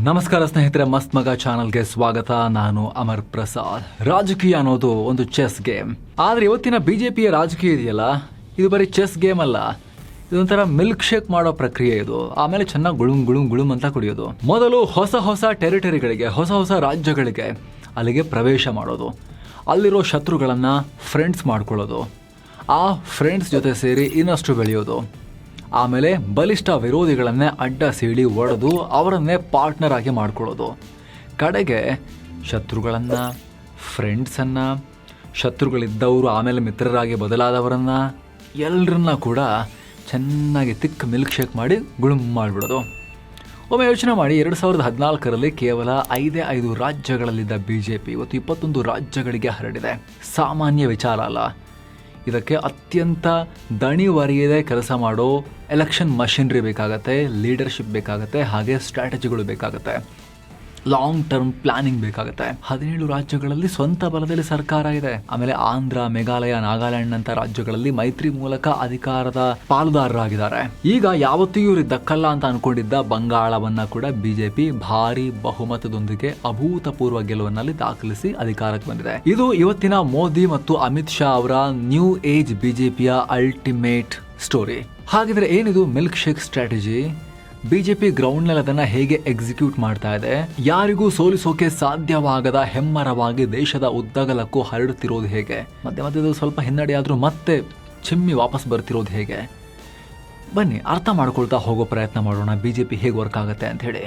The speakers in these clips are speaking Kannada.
ನಮಸ್ಕಾರ ಸ್ನೇಹಿತರೆ, ಮಸ್ತ್ ಮಗ ಚಾನಲ್ಗೆ ಸ್ವಾಗತ. ನಾನು ಅಮರ್ ಪ್ರಸಾದ್. ರಾಜಕೀಯ ಅನ್ನೋದು ಒಂದು ಚೆಸ್ ಗೇಮ್. ಆದ್ರೆ ಇವತ್ತಿನ ಬಿಜೆಪಿಯ ರಾಜಕೀಯ ಇದೆಯಲ್ಲ, ಇದು ಬರೀ ಚೆಸ್ ಗೇಮ್ ಅಲ್ಲ, ಇದೊಂಥರ ಮಿಲ್ಕ್ ಶೇಕ್ ಮಾಡೋ ಪ್ರಕ್ರಿಯೆ ಇದು. ಆಮೇಲೆ ಚೆನ್ನಾಗಿ ಗುಳುಂ ಅಂತ ಕುಡಿಯೋದು. ಮೊದಲು ಹೊಸ ಟೆರಿಟರಿಗಳಿಗೆ, ಹೊಸ ರಾಜ್ಯಗಳಿಗೆ ಅಲ್ಲಿಗೆ ಪ್ರವೇಶ ಮಾಡೋದು, ಅಲ್ಲಿರೋ ಶತ್ರುಗಳನ್ನು ಫ್ರೆಂಡ್ಸ್ ಮಾಡ್ಕೊಳ್ಳೋದು, ಆ ಫ್ರೆಂಡ್ಸ್ ಜೊತೆ ಸೇರಿ ಇನ್ನಷ್ಟು ಬೆಳೆಯೋದು, ಆಮೇಲೆ ಬಲಿಷ್ಠ ವಿರೋಧಿಗಳನ್ನೇ ಅಡ್ಡ ಸೀಳಿ ಒಡೆದು ಅವರನ್ನೇ ಪಾರ್ಟ್ನರ್ ಆಗಿ ಮಾಡ್ಕೊಳ್ಳೋದು, ಕಡೆಗೆ ಶತ್ರುಗಳನ್ನು, ಫ್ರೆಂಡ್ಸನ್ನು, ಶತ್ರುಗಳಿದ್ದವರು ಆಮೇಲೆ ಮಿತ್ರರಾಗಿ ಬದಲಾದವರನ್ನು ಎಲ್ಲರನ್ನ ಕೂಡ ಚೆನ್ನಾಗಿ ತಿಕ್ ಮಿಲ್ಕ್ ಶೇಕ್ ಮಾಡಿ ಗುಳುಂ ಮಾಡಿಬಿಡೋದು. ಒಮ್ಮೆ ಯೋಚನೆ ಮಾಡಿ, 2014ರಲ್ಲಿ ಕೇವಲ 5 ರಾಜ್ಯಗಳಲ್ಲಿದ್ದ BJP ಇವತ್ತು 21 ರಾಜ್ಯಗಳಿಗೆ ಹರಡಿದೆ. ಸಾಮಾನ್ಯ ವಿಚಾರ ಅಲ್ಲ. ಇದಕ್ಕೆ ಅತ್ಯಂತ ದಣಿವರಿಯದೆ ಕೆಲಸ ಮಾಡೋ ಎಲೆಕ್ಷನ್ ಮಷಿನರಿ ಬೇಕಾಗತ್ತೆ, ಲೀಡರ್ಶಿಪ್ ಬೇಕಾಗತ್ತೆ, ಹಾಗೆ ಸ್ಟ್ರಾಟಜಿಗಳು ಬೇಕಾಗತ್ತೆ, ಲಾಂಗ್ ಟರ್ಮ್ ಪ್ಲಾನಿಂಗ್ ಬೇಕಾಗುತ್ತೆ. 17 ರಾಜ್ಯಗಳಲ್ಲಿ ಸ್ವಂತ ಬಲದಲ್ಲಿ ಸರ್ಕಾರ ಇದೆ. ಆಮೇಲೆ ಆಂಧ್ರ, ಮೇಘಾಲಯ, ನಾಗಾಲ್ಯಾಂಡ್ ಅಂತ ರಾಜ್ಯಗಳಲ್ಲಿ ಮೈತ್ರಿ ಮೂಲಕ ಅಧಿಕಾರದ ಪಾಲುದಾರರಾಗಿದ್ದಾರೆ. ಈಗ ಯಾವತ್ತಿಗೂ ಇವರು ದಕ್ಕಲ್ಲ ಅಂತ ಅನ್ಕೊಂಡಿದ್ದ ಬಂಗಾಳವನ್ನ ಕೂಡ BJP ಭಾರಿ ಬಹುಮತದೊಂದಿಗೆ ಅಭೂತಪೂರ್ವ ಗೆಲುವಿನಲ್ಲಿ ದಾಖಲಿಸಿ ಅಧಿಕಾರಕ್ಕೆ ಬಂದಿದೆ. ಇದು ಇವತ್ತಿನ ಮೋದಿ ಮತ್ತು ಅಮಿತ್ ಶಾ ಅವರ ನ್ಯೂ ಏಜ್ BJPಯ ಅಲ್ಟಿಮೇಟ್ ಸ್ಟೋರಿ. ಹಾಗಿದ್ರೆ ಏನಿದು ಮಿಲ್ಕ್ ಶೇಕ್ ಸ್ಟ್ರಾಟಜಿ? BJP ಗ್ರೌಂಡ್ನಲ್ಲಿ ಅದನ್ನು ಹೇಗೆ ಎಕ್ಸಿಕ್ಯೂಟ್ ಮಾಡ್ತಾ ಇದೆ? ಯಾರಿಗೂ ಸೋಲಿಸೋಕೆ ಸಾಧ್ಯವಾಗದ ಹೆಮ್ಮರವಾಗಿ ದೇಶದ ಉದ್ದಗಲಕ್ಕೂ ಹರಡುತ್ತಿರೋದು ಹೇಗೆ? ಮಧ್ಯದಲ್ಲಿ ಸ್ವಲ್ಪ ಹಿನ್ನಡೆಯಾದರೂ ಮತ್ತೆ ಚಿಮ್ಮಿ ವಾಪಸ್ ಬರ್ತಿರೋದು ಹೇಗೆ? ಬನ್ನಿ ಅರ್ಥ ಮಾಡ್ಕೊಳ್ತಾ ಹೋಗೋ ಪ್ರಯತ್ನ ಮಾಡೋಣ, BJP ಹೇಗೆ ವರ್ಕ್ ಆಗುತ್ತೆ ಅಂತ ಹೇಳಿ.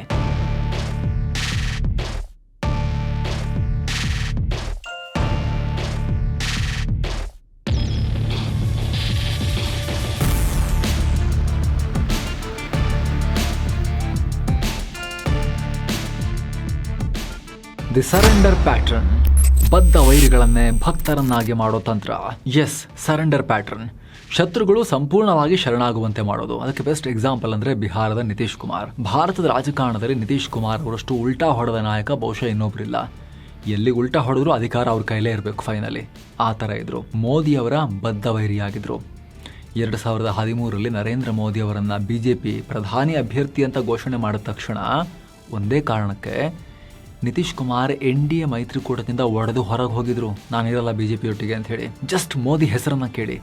The surrender pattern. ಬದ್ಧ ವೈರಿಗಳನ್ನೇ ಭಕ್ತರನ್ನಾಗಿ ಮಾಡೋ ತಂತ್ರ. Yes, surrender pattern. ಶತ್ರುಗಳು ಸಂಪೂರ್ಣವಾಗಿ ಶರಣಾಗುವಂತೆ ಮಾಡೋದು. ಅದಕ್ಕೆ ಬೆಸ್ಟ್ ಎಕ್ಸಾಂಪಲ್ ಅಂದ್ರೆ ಬಿಹಾರದ ನಿತೀಶ್ ಕುಮಾರ್. ಭಾರತದ ರಾಜಕಾರಣದಲ್ಲಿ ನಿತೀಶ್ ಕುಮಾರ್ ಅವರಷ್ಟು ಉಲ್ಟಾ ಹೊಡೆದ ನಾಯಕ ಬಹುಶಃ ಇನ್ನೊಬ್ರಿಲ್ಲ. ಎಲ್ಲಿ ಉಲ್ಟಾ ಹೊಡೆದ್ರು ಅಧಿಕಾರ ಅವ್ರ ಕೈಲೇ ಇರಬೇಕು ಫೈನಲಿ, ಆ ಥರ ಇದ್ರು. ಮೋದಿ ಅವರ ಬದ್ಧ ವೈರಿಯಾಗಿದ್ರು. 2013ರಲ್ಲಿ ನರೇಂದ್ರ ಮೋದಿ ಅವರನ್ನ BJP ಪ್ರಧಾನಿ ಅಭ್ಯರ್ಥಿ ಅಂತ ಘೋಷಣೆ ಮಾಡಿದ ತಕ್ಷಣ ಒಂದೇ ಕಾರಣಕ್ಕೆ ನಿತೀಶ್ ಕುಮಾರ್ NDA ಮೈತ್ರಿಕೂಟದಿಂದ ಒಡೆದು ಹೊರಗೆ ಹೋಗಿದ್ರು. ನಾನಿರಲ್ಲ BJP ಒಟ್ಟಿಗೆ ಅಂತ ಹೇಳಿ, ಜಸ್ಟ್ ಮೋದಿ ಹೆಸರನ್ನ ಕೇಳಿ.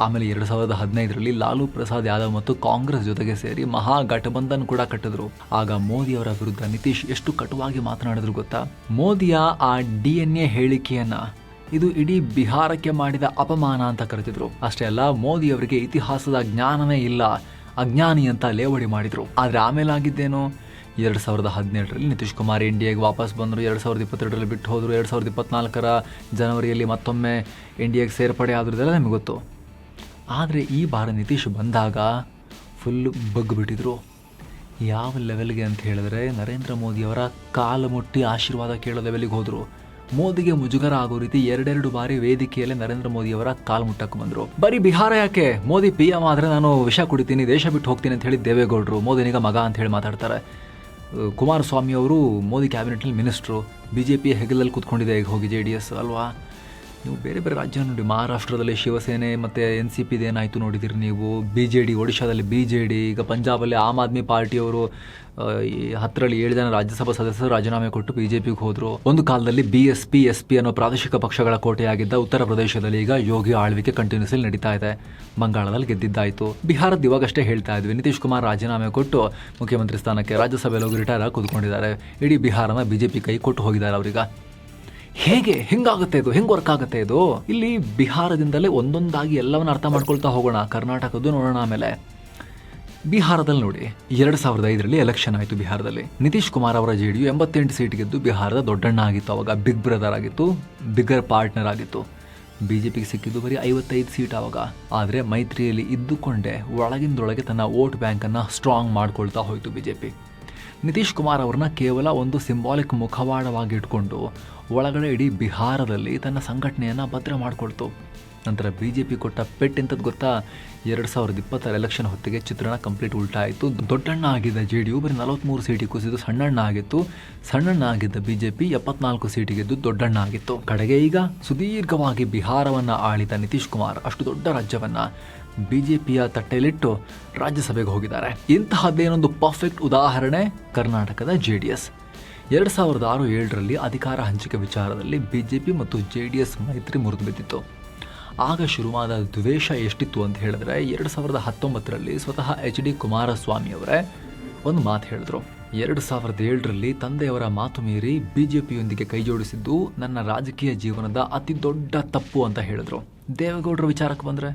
ಆಮೇಲೆ 2015ರಲ್ಲಿ ಲಾಲೂ ಪ್ರಸಾದ್ ಯಾದವ್ ಮತ್ತು ಕಾಂಗ್ರೆಸ್ ಜೊತೆಗೆ ಸೇರಿ ಮಹಾಗಠಬಂಧನ್ ಕೂಡ ಕಟ್ಟಿದ್ರು. ಆಗ ಮೋದಿ ಅವರ ವಿರುದ್ಧ ನಿತೀಶ್ ಎಷ್ಟು ಕಟುವಾಗಿ ಮಾತನಾಡಿದ್ರು ಗೊತ್ತಾ? ಮೋದಿಯ ಆ DNA ಹೇಳಿಕೆಯನ್ನ ಇದು ಇಡೀ ಬಿಹಾರಕ್ಕೆ ಮಾಡಿದ ಅಪಮಾನ ಅಂತ ಕರೆದಿದ್ರು. ಅಷ್ಟೇ ಅಲ್ಲ, ಮೋದಿ ಅವರಿಗೆ ಇತಿಹಾಸದ ಜ್ಞಾನವೇ ಇಲ್ಲ, ಅಜ್ಞಾನಿ ಅಂತ ಲೇವಡಿ ಮಾಡಿದ್ರು. ಆದ್ರೆ ಆಮೇಲೆ ಆಗಿದ್ದೇನು? 2017ರಲ್ಲಿ ನಿತೀಶ್ ಕುಮಾರ್ NDAಗೆ ವಾಪಸ್ ಬಂದರು. 2022ರಲ್ಲಿ ಬಿಟ್ಟು ಹೋದರು. 2024ರ ಜನವರಿಯಲ್ಲಿ ಮತ್ತೊಮ್ಮೆ NDAಗೆ ಸೇರ್ಪಡೆ ಆದರೂ ಇದೆಲ್ಲ ನಮಗೆ ಗೊತ್ತು. ಆದರೆ ಈ ಬಾರ ನಿತೀಶ್ ಬಂದಾಗ ಫುಲ್ ಬಗ್ಗಿಬಿಟ್ಟಿದ್ರು. ಯಾವ ಲೆವೆಲ್ಗೆ ಅಂತ ಹೇಳಿದ್ರೆ, ನರೇಂದ್ರ ಮೋದಿಯವರ ಕಾಲು ಮುಟ್ಟಿ ಆಶೀರ್ವಾದ ಕೇಳೋ ಲೆವೆಲ್ಗೆ ಹೋದರು. ಮೋದಿಗೆ ಮುಜುಗರ ಆಗೋ ರೀತಿ 2 ಬಾರಿ ವೇದಿಕೆಯಲ್ಲಿ ನರೇಂದ್ರ ಮೋದಿಯವರ ಕಾಲು ಮುಟ್ಟಕ್ಕೆ ಬಂದರು. ಬರೀ ಬಿಹಾರ ಯಾಕೆ, ಮೋದಿ PM ಆದರೆ ನಾನು ವಿಷ ಕುಡಿತೀನಿ, ದೇಶ ಬಿಟ್ಟು ಹೋಗ್ತೀನಿ ಅಂತ ಹೇಳಿ ದೇವೇಗೌಡರು, ಮೋದಿನಿಗ ಮಗ ಅಂತ ಹೇಳಿ ಮಾತಾಡ್ತಾರೆ. ಕುಮಾರಸ್ವಾಮಿ ಅವರು ಮೋದಿ ಕ್ಯಾಬಿನೆಟ್ನಲ್ಲಿ ಮಿನಿಸ್ಟ್ರು, BJP ಹೆಗಲಲ್ಲಿ ಕೂತ್ಕೊಂಡಿದೆ ಈಗ ಹೋಗಿ JDS ಅಲ್ವಾ? ನೀವು ಬೇರೆ ರಾಜ್ಯ ನೋಡಿ, ಮಹಾರಾಷ್ಟ್ರದಲ್ಲಿ ಶಿವಸೇನೆ ಮತ್ತು NCP ಏನಾಯಿತು ನೋಡಿದಿರಿ ನೀವು, BJD, ಒಡಿಶಾದಲ್ಲಿ BJD, ಈಗ ಪಂಜಾಬಲ್ಲಿ ಆಮ್ ಆದ್ಮಿ ಪಾರ್ಟಿಯವರು 10ರಲ್ಲಿ 7 ಜನ ರಾಜ್ಯಸಭಾ ಸದಸ್ಯರು ರಾಜೀನಾಮೆ ಕೊಟ್ಟು BJPಗೆ ಹೋದರು. ಒಂದು ಕಾಲದಲ್ಲಿ BSP, SP ಅನ್ನೋ ಪ್ರಾದೇಶಿಕ ಪಕ್ಷಗಳ ಕೋಟೆಯಾಗಿದ್ದ ಉತ್ತರ ಪ್ರದೇಶದಲ್ಲಿ ಈಗ ಯೋಗಿ ಆಳ್ವಿಕೆ ಕಂಟಿನ್ಯೂಸ್ಲಿ ನಡೀತಾ ಇದೆ. ಬಂಗಾಳದಲ್ಲಿ ಗೆದ್ದಿದ್ದಾಯಿತು. ಬಿಹಾರದ ಇವಾಗಷ್ಟೇ ಹೇಳ್ತಾ ಇದ್ವಿ, ನಿತೀಶ್ ಕುಮಾರ್ ರಾಜೀನಾಮೆ ಕೊಟ್ಟು ಮುಖ್ಯಮಂತ್ರಿ ಸ್ಥಾನಕ್ಕೆ ರಾಜ್ಯಸಭೆಯಲ್ಲಿ ಹೋಗಿ ರಿಟೈರ್ ಆಗಿ ಕೂತ್ಕೊಂಡಿದ್ದಾರೆ. ಇಡೀ ಬಿಹಾರನ BJP ಕೈ ಕೊಟ್ಟು ಹೋಗಿದ್ದಾರೆ ಅವ್ರೀಗ. ಹೆಂಗಾಗುತ್ತೆ ಇದು? ಹೆಂಗೆ ವರ್ಕ್ ಆಗುತ್ತೆ ಇದು? ಇಲ್ಲಿ ಬಿಹಾರದಿಂದಲೇ ಒಂದೊಂದಾಗಿ ಎಲ್ಲವನ್ನ ಅರ್ಥ ಮಾಡ್ಕೊಳ್ತಾ ಹೋಗೋಣ. ಕರ್ನಾಟಕದ್ದು ನೋಡೋಣ. ಆಮೇಲೆ ಬಿಹಾರದಲ್ಲಿ ನೋಡಿ, 2005ರಲ್ಲಿ ಎಲೆಕ್ಷನ್ ಆಯಿತು ಬಿಹಾರದಲ್ಲಿ. ನಿತೀಶ್ ಕುಮಾರ್ ಅವರ JDU 88 ಸೀಟ್ ಗೆದ್ದು ಬಿಹಾರದ ದೊಡ್ಡಣ್ಣ ಆಗಿತ್ತು. ಅವಾಗ ಬಿಗ್ ಬ್ರದರ್ ಆಗಿತ್ತು, ಬಿಗ್ಗರ್ ಪಾರ್ಟ್ನರ್ ಆಗಿತ್ತು. BJPಗೆ ಸಿಕ್ಕಿದ್ದು ಬರೀ 55 ಸೀಟ್ ಆವಾಗ. ಆದರೆ ಮೈತ್ರಿಯಲ್ಲಿ ಇದ್ದುಕೊಂಡೇ ಒಳಗಿಂದೊಳಗೆ ತನ್ನ ವೋಟ್ ಬ್ಯಾಂಕನ್ನು ಸ್ಟ್ರಾಂಗ್ ಮಾಡ್ಕೊಳ್ತಾ ಹೋಯಿತು BJP. ನಿತೀಶ್ ಕುಮಾರ್ ಅವ್ರನ್ನ ಕೇವಲ ಒಂದು ಸಿಂಬಾಲಿಕ್ ಮುಖವಾಡವಾಗಿ ಇಟ್ಕೊಂಡು ಒಳಗಡೆ ಇಡೀ ಬಿಹಾರದಲ್ಲಿ ತನ್ನ ಸಂಘಟನೆಯನ್ನು ಭದ್ರ ಮಾಡಿಕೊಳ್ತು. ನಂತರ BJP ಕೊಟ್ಟ ಪೆಟ್ಟಿಂತದ್ದು ಗೊತ್ತಾ? 2020 ಎಲೆಕ್ಷನ್ ಹೊತ್ತಿಗೆ ಚಿತ್ರಣ ಕಂಪ್ಲೀಟ್ ಉಲ್ಟಾ ಆಯಿತು. ದೊಡ್ಡಣ್ಣ ಆಗಿದ್ದ JDU ಬರೀ 43 ಸೀಟಿಗೆ ಕುಸಿದು ಸಣ್ಣಣ್ಣ ಆಗಿತ್ತು. ಸಣ್ಣಣ್ಣ ಆಗಿದ್ದ BJP 74 ಸೀಟಿಗೆದ್ದು ದೊಡ್ಡಣ್ಣ ಆಗಿತ್ತು. ಕಡೆಗೆ ಈಗ ಸುದೀರ್ಘವಾಗಿ ಬಿಹಾರವನ್ನು ಆಳಿದ ನಿತೀಶ್ ಕುಮಾರ್ ಅಷ್ಟು ದೊಡ್ಡ ರಾಜ್ಯವನ್ನು ಬಿಜೆಪಿಯ ತಟ್ಟೆಯಲ್ಲಿಟ್ಟು ರಾಜ್ಯಸಭೆಗೆ ಹೋಗಿದ್ದಾರೆ. ಇಂತಹದ್ದೇನೊಂದು ಪರ್ಫೆಕ್ಟ್ ಉದಾಹರಣೆ ಕರ್ನಾಟಕದ JDS. 2006-7ರಲ್ಲಿ ಅಧಿಕಾರ ಹಂಚಿಕೆ ವಿಚಾರದಲ್ಲಿ ಬಿಜೆಪಿ ಮತ್ತು JDS ಮೈತ್ರಿ ಮುರಿದು ಬಿದ್ದಿತ್ತು. ಆಗ ಶುರುವಾದ ದ್ವೇಷ ಎಷ್ಟಿತ್ತು ಅಂತ ಹೇಳಿದ್ರೆ 2019ರಲ್ಲಿ ಸ್ವತಃ HD ಕುಮಾರಸ್ವಾಮಿ ಅವರೇ ಒಂದು ಮಾತು ಹೇಳಿದ್ರು. 2007ರಲ್ಲಿ ತಂದೆಯವರ ಮಾತು ಮೀರಿ ಬಿಜೆಪಿಯೊಂದಿಗೆ ಕೈ ಜೋಡಿಸಿದ್ದು ನನ್ನ ರಾಜಕೀಯ ಜೀವನದ ಅತಿ ದೊಡ್ಡ ತಪ್ಪು ಅಂತ ಹೇಳಿದ್ರು. ದೇವೇಗೌಡರ ವಿಚಾರಕ್ಕೆ ಬಂದರೆ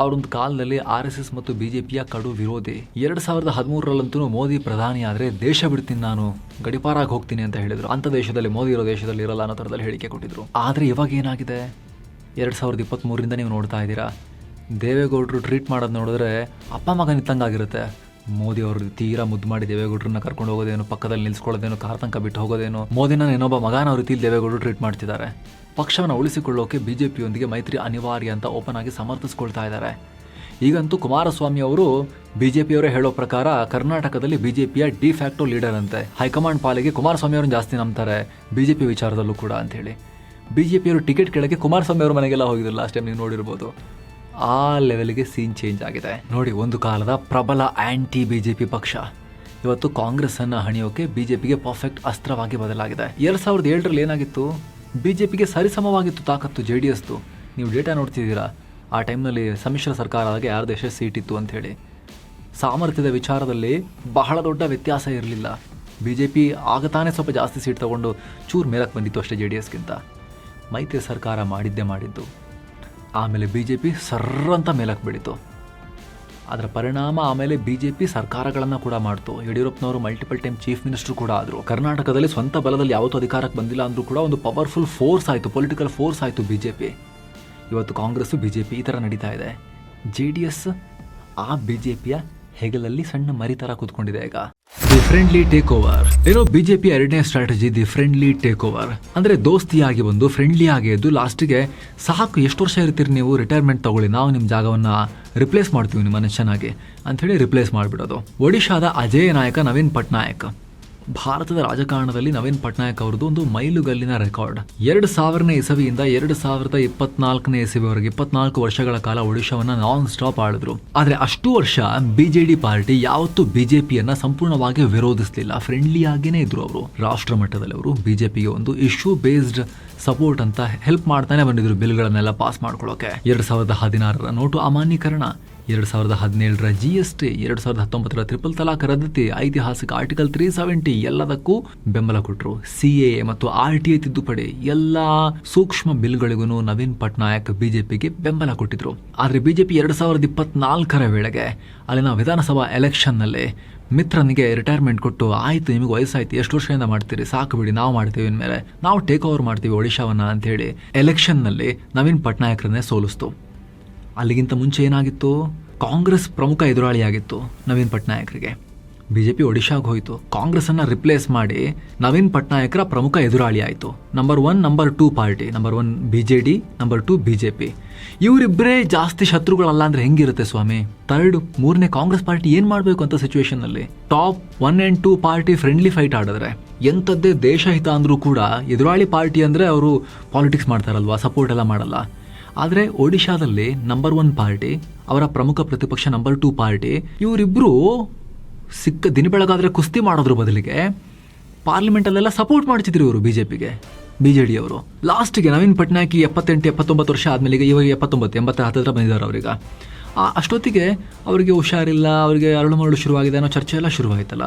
ಅವರೊಂದು ಕಾಲದಲ್ಲಿ RSS ಮತ್ತು ಬಿಜೆಪಿಯ ಕಡು ವಿರೋಧಿ. 2013ರಲ್ಲಂತೂ ಮೋದಿ ಪ್ರಧಾನಿ ಆದರೆ ದೇಶ ಬಿಡ್ತೀನಿ, ನಾನು ಗಡಿಪಾರಾಗಿ ಹೋಗ್ತೀನಿ ಅಂತ ಹೇಳಿದ್ರು. ಅಂಥ ದೇಶದಲ್ಲಿ ಮೋದಿ ಇರೋ ದೇಶದಲ್ಲಿ ಇರಲ್ಲ ಅನ್ನೋ ಥರದಲ್ಲಿ ಹೇಳಿಕೆ ಕೊಟ್ಟಿದ್ರು. ಆದರೆ ಇವಾಗ ಏನಾಗಿದೆ, 2023ರಿಂದ ನೀವು ನೋಡ್ತಾ ಇದ್ದೀರಾ, ದೇವೇಗೌಡರು ಟ್ರೀಟ್ ಮಾಡೋದು ನೋಡಿದ್ರೆ ಅಪ್ಪ ಮಗ ನಿಂತಂಗಾಗಿರುತ್ತೆ. ಮೋದಿ ಅವರು ತೀರಾ ಮುದ್ದು ಮಾಡಿ ದೇವೇಗೌಡರನ್ನ ಕರ್ಕೊಂಡು ಹೋಗೋದೇನು, ಪಕ್ಕದಲ್ಲಿ ನಿಲ್ಸ್ಕೊಳ್ಳೋದೇನು, ಕಾರ್ ತನಕ ಬಿಟ್ಟು ಹೋಗೋದೇನು, ಮೋದಿನ ಇನ್ನೊಬ್ಬ ಮಗನ ರೀತಿಯಲ್ಲಿ ದೇವೇಗೌಡರು ಟ್ರೀಟ್ ಮಾಡ್ತಿದ್ದಾರೆ. ಪಕ್ಷವನ್ನು ಉಳಿಸಿಕೊಳ್ಳೋಕೆ ಬಿಜೆಪಿಯೊಂದಿಗೆ ಮೈತ್ರಿ ಅನಿವಾರ್ಯ ಅಂತ ಓಪನ್ ಆಗಿ ಸಮರ್ಥಿಸ್ಕೊಳ್ತಾ ಇದ್ದಾರೆ. ಈಗಂತೂ ಕುಮಾರಸ್ವಾಮಿ ಅವರು ಬಿಜೆಪಿಯವರೇ ಹೇಳೋ ಪ್ರಕಾರ ಕರ್ನಾಟಕದಲ್ಲಿ ಬಿಜೆಪಿಯ ಡಿಫ್ಯಾಕ್ಟೋ ಲೀಡರ್ ಅಂತೆ. ಹೈಕಮಾಂಡ್ ಪಾಲಿಗೆ ಕುಮಾರಸ್ವಾಮಿ ಅವ್ರನ್ನ ಜಾಸ್ತಿ ನಂಬ್ತಾರೆ ಬಿಜೆಪಿ ವಿಚಾರದಲ್ಲೂ ಕೂಡ ಅಂತೇಳಿ. ಬಿಜೆಪಿಯವರು ಟಿಕೆಟ್ ಕೇಳಕ್ಕೆ ಕುಮಾರಸ್ವಾಮಿ ಅವ್ರ ಮನೆಗೆಲ್ಲ ಹೋಗಿದ್ರು. ಲಾಸ್ಟ್ ಟೈಮ್ ನೀವು ನೋಡಿರ್ಬೋದು. ಆ ಲೆವೆಲ್ಗೆ ಸೀನ್ ಚೇಂಜ್ ಆಗಿದೆ ನೋಡಿ. ಒಂದು ಕಾಲದ ಪ್ರಬಲ ಆಂಟಿ ಬಿಜೆಪಿ ಪಕ್ಷ ಇವತ್ತು ಕಾಂಗ್ರೆಸ್ ಅನ್ನು ಹಣಿಯೋಕೆ ಬಿಜೆಪಿಗೆ ಪರ್ಫೆಕ್ಟ್ ಅಸ್ತ್ರವಾಗಿ ಬದಲಾಗಿದೆ. 2007ರಲ್ಲಿ ಏನಾಗಿತ್ತು, ಬಿಜೆಪಿಗೆ ಸರಿಸಮವಾಗಿತ್ತು ತಾಕತ್ತು JDSದು. ನೀವು ಡೇಟಾ ನೋಡ್ತಿದ್ದೀರಾ, ಆ ಟೈಮ್ನಲ್ಲಿ ಸಮ್ಮಿಶ್ರ ಸರ್ಕಾರದಾಗ ಯಾರ್ದು ಎಷ್ಟು ಸೀಟ್ ಇತ್ತು ಅಂಥೇಳಿ. ಸಾಮರ್ಥ್ಯದ ವಿಚಾರದಲ್ಲಿ ಬಹಳ ದೊಡ್ಡ ವ್ಯತ್ಯಾಸ ಇರಲಿಲ್ಲ. ಬಿಜೆಪಿ ಆಗ ತಾನೇ ಸ್ವಲ್ಪ ಜಾಸ್ತಿ ಸೀಟ್ ತೊಗೊಂಡು ಚೂರು ಮೇಲಕ್ಕೆ ಬಂದಿತ್ತು ಅಷ್ಟೇ JDSಗಿಂತ. ಮೈತ್ರಿ ಸರ್ಕಾರ ಮಾಡಿದ್ದು. ಆಮೇಲೆ ಬಿಜೆಪಿ ಸರ್ರಂತ ಮೇಲಕ್ಕೆ ಬೆಳೀತು. ಅದರ ಪರಿಣಾಮ ಆಮೇಲೆ ಬಿಜೆಪಿ ಸರ್ಕಾರಗಳನ್ನು ಕೂಡ ಮಾಡ್ತು. ಯಡಿಯೂರಪ್ಪನವರು ಮಲ್ಟಿಪಲ್ ಟೈಮ್ ಚೀಫ್ ಮಿನಿಸ್ಟರ್ ಕೂಡ ಆದರು. ಕರ್ನಾಟಕದಲ್ಲಿ ಸ್ವಂತ ಬಲದಲ್ಲಿ ಯಾವತ್ತೂ ಅಧಿಕಾರಕ್ಕೆ ಬಂದಿಲ್ಲ ಅಂದರೂ ಕೂಡ ಒಂದು ಪವರ್ಫುಲ್ ಫೋರ್ಸ್ ಆಯಿತು, ಪೊಲಿಟಿಕಲ್ ಫೋರ್ಸ್ ಆಯಿತು ಬಿಜೆಪಿ. ಇವತ್ತು ಕಾಂಗ್ರೆಸ್ಸು ಬಿಜೆಪಿ ಈ ಥರ ನಡೀತಾ ಇದೆ. JDS ಆ ಬಿಜೆಪಿಯ ಹೆಗಲಲ್ಲಿ ಸಣ್ಣ ಮರಿ ಥರ ಕೂತ್ಕೊಂಡಿದೆ ಈಗ. The friendly take over. ಏನೋ ಬಿಜೆಪಿ ಎರಡನೇ strategy the friendly take over. ಅಂದರೆ ದೋಸ್ತಿಯಾಗಿ ಬಂದು ಫ್ರೆಂಡ್ಲಿ ಆಗಿ ಎದ್ದು ಲಾಸ್ಟಿಗೆ ಸಾಕು, ಎಷ್ಟು ವರ್ಷ ಇರ್ತೀರಿ ನೀವು, ರಿಟೈರ್ಮೆಂಟ್ ತಗೊಳ್ಳಿ, ನಾವು ನಿಮ್ಮ ಜಾಗವನ್ನು ರಿಪ್ಲೇಸ್ ಮಾಡ್ತೀವಿ ನಿಮ್ಮನ್ನು ಚೆನ್ನಾಗಿ ಅಂಥೇಳಿ ರಿಪ್ಲೇಸ್ ಮಾಡಿಬಿಡೋದು. ಒಡಿಶಾದ ಅಜೇಯ ನಾಯಕ ನವೀನ್ ಪಟ್ನಾಯಕ್. ಭಾರತದ ರಾಜಕಾರಣದಲ್ಲಿ ನವೀನ್ ಪಟ್ನಾಯಕ್ ಅವ್ರದ್ದು ಒಂದು ಮೈಲುಗಲ್ಲಿನ ರೆಕಾರ್ಡ್. 2000ನೇ ಇಸವಿಯಿಂದ 2024ನೇ ಇಸವಿವರೆಗೆ 24 ವರ್ಷಗಳ ಕಾಲ ಒಡಿಶಾವನ್ನ ನಾನ್ ಸ್ಟಾಪ್ ಆಳಿದ್ರು. ಆದ್ರೆ ಅಷ್ಟು ವರ್ಷ BJD ಪಾರ್ಟಿ ಯಾವತ್ತೂ ಬಿಜೆಪಿಯನ್ನ ಸಂಪೂರ್ಣವಾಗಿ ವಿರೋಧಿಸಲಿಲ್ಲ, ಫ್ರೆಂಡ್ಲಿ ಆಗಿನೇ ಇದ್ರು ಅವರು. ರಾಷ್ಟ್ರ ಮಟ್ಟದಲ್ಲಿ ಅವರು ಬಿಜೆಪಿಗೆ ಒಂದು ಇಶ್ಯೂ ಬೇಸ್ಡ್ ಸಪೋರ್ಟ್ ಅಂತ ಹೆಲ್ಪ್ ಮಾಡ್ತಾನೆ ಬಂದಿದ್ರು, ಬಿಲ್ಗಳನ್ನೆಲ್ಲ ಪಾಸ್ ಮಾಡ್ಕೊಳ್ಳೋಕೆ. 2016ರ ನೋಟು ಅಮಾನ್ಯೀಕರಣ, 2017ರ GST, 2019ರ ಟ್ರಿಪಲ್ ತಲಾಕ್ ರದ್ದತಿ, ಐತಿಹಾಸಿಕ ಆರ್ಟಿಕಲ್ 370 ಎಲ್ಲದಕ್ಕೂ ಬೆಂಬಲ ಕೊಟ್ಟರು. CAA ಮತ್ತು RTA ತಿದ್ದುಪಡಿ ಎಲ್ಲ ಸೂಕ್ಷ್ಮ ಬಿಲ್ಗಳಿಗೂ ನವೀನ್ ಪಟ್ನಾಯಕ್ ಬಿಜೆಪಿಗೆ ಬೆಂಬಲ ಕೊಟ್ಟಿದ್ರು. ಆದರೆ ಬಿಜೆಪಿ 2024ರ ವೇಳೆಗೆ ಅಲ್ಲಿನ ವಿಧಾನಸಭಾ ಎಲೆಕ್ಷನ್ನಲ್ಲಿ ಮಿತ್ರನಿಗೆ ರಿಟೈರ್ಮೆಂಟ್ ಕೊಟ್ಟು, ಆಯಿತು ನಿಮಗೆ ವಯಸ್ಸಾಯ್ತು, ಎಷ್ಟು ವರ್ಷದಿಂದ ಮಾಡ್ತೀರಿ, ಸಾಕು ಬಿಡಿ, ನಾವು ಮಾಡ್ತೀವಿ ಇನ್ಮೇಲೆ, ನಾವು ಟೇಕ್ ಓವರ್ ಮಾಡ್ತೀವಿ ಒಡಿಶಾವನ್ನ ಅಂತೇಳಿ ಎಲೆಕ್ಷನ್ನಲ್ಲಿ ನವೀನ್ ಪಟ್ನಾಯಕರನ್ನೇ ಸೋಲಿಸ್ತು. ಅಲ್ಲಿಗಿಂತ ಮುಂಚೆ ಏನಾಗಿತ್ತು, ಕಾಂಗ್ರೆಸ್ ಪ್ರಮುಖ ಎದುರಾಳಿಯಾಗಿತ್ತು ನವೀನ್ ಪಟ್ನಾಯಕರಿಗೆ. ಬಿಜೆಪಿ ಒಡಿಶಾಗೆ ಹೋಯಿತು, ಕಾಂಗ್ರೆಸ್ಸನ್ನು ರಿಪ್ಲೇಸ್ ಮಾಡಿ ನವೀನ್ ಪಟ್ನಾಯಕರ ಪ್ರಮುಖ ಎದುರಾಳಿ ಆಯಿತು. Number 1, number 2 party, number 1 BJD, number 2 BJP. ಇವರಿಬ್ಬರೇ ಜಾಸ್ತಿ ಶತ್ರುಗಳಲ್ಲ ಅಂದರೆ ಹೆಂಗಿರುತ್ತೆ ಸ್ವಾಮಿ? ಥರ್ಡ್ 3ನೇ ಕಾಂಗ್ರೆಸ್ ಪಾರ್ಟಿ ಏನು ಮಾಡಬೇಕು ಅಂತ ಸಿಚುವೇಶನ್ನಲ್ಲಿ top 1 and 2 party friendly fight ಆಡಿದ್ರೆ ಎಂಥದ್ದೇ ದೇಶಹಿತ ಅಂದರೂ ಕೂಡ ಎದುರಾಳಿ ಪಾರ್ಟಿ ಅಂದರೆ ಅವರು ಪಾಲಿಟಿಕ್ಸ್ ಮಾಡ್ತಾರಲ್ವಾ, ಸಪೋರ್ಟ್ ಎಲ್ಲ ಮಾಡಲ್ಲ. ಆದರೆ ಒಡಿಶಾದಲ್ಲಿ ನಂಬರ್ 1 ಪಾರ್ಟಿ, ಅವರ ಪ್ರಮುಖ ಪ್ರತಿಪಕ್ಷ ನಂಬರ್ 2 ಪಾರ್ಟಿ, ಇವರಿಬ್ಬರು ಸಿಕ್ಕ ದಿನ ಬೆಳಗಾದರೆ ಕುಸ್ತಿ ಮಾಡೋದ್ರ ಬದಲಿಗೆ ಪಾರ್ಲಿಮೆಂಟಲ್ಲೆಲ್ಲ ಸಪೋರ್ಟ್ ಮಾಡ್ತಿದ್ರು ಇವರು ಬಿಜೆಪಿಗೆ, BJD ಅವರು. ಲಾಸ್ಟಿಗೆ ನವೀನ್ ಪಟ್ನಾಯಕ್ 78-79 ವರ್ಷ ಆದಮೇಲೆ ಇವಾಗ 79-80 ಹತ್ತಿರ ಬಂದಿದ್ದಾರೆ ಅವ್ರೀಗ. ಅಷ್ಟೊತ್ತಿಗೆ ಅವರಿಗೆ ಹುಷಾರಿಲ್ಲ, ಅವರಿಗೆ ಅರಳು ಮರಳು ಶುರುವಾಗಿದೆ ಅನ್ನೋ ಚರ್ಚೆ ಎಲ್ಲ ಶುರುವಾಯ್ತಲ್ಲ.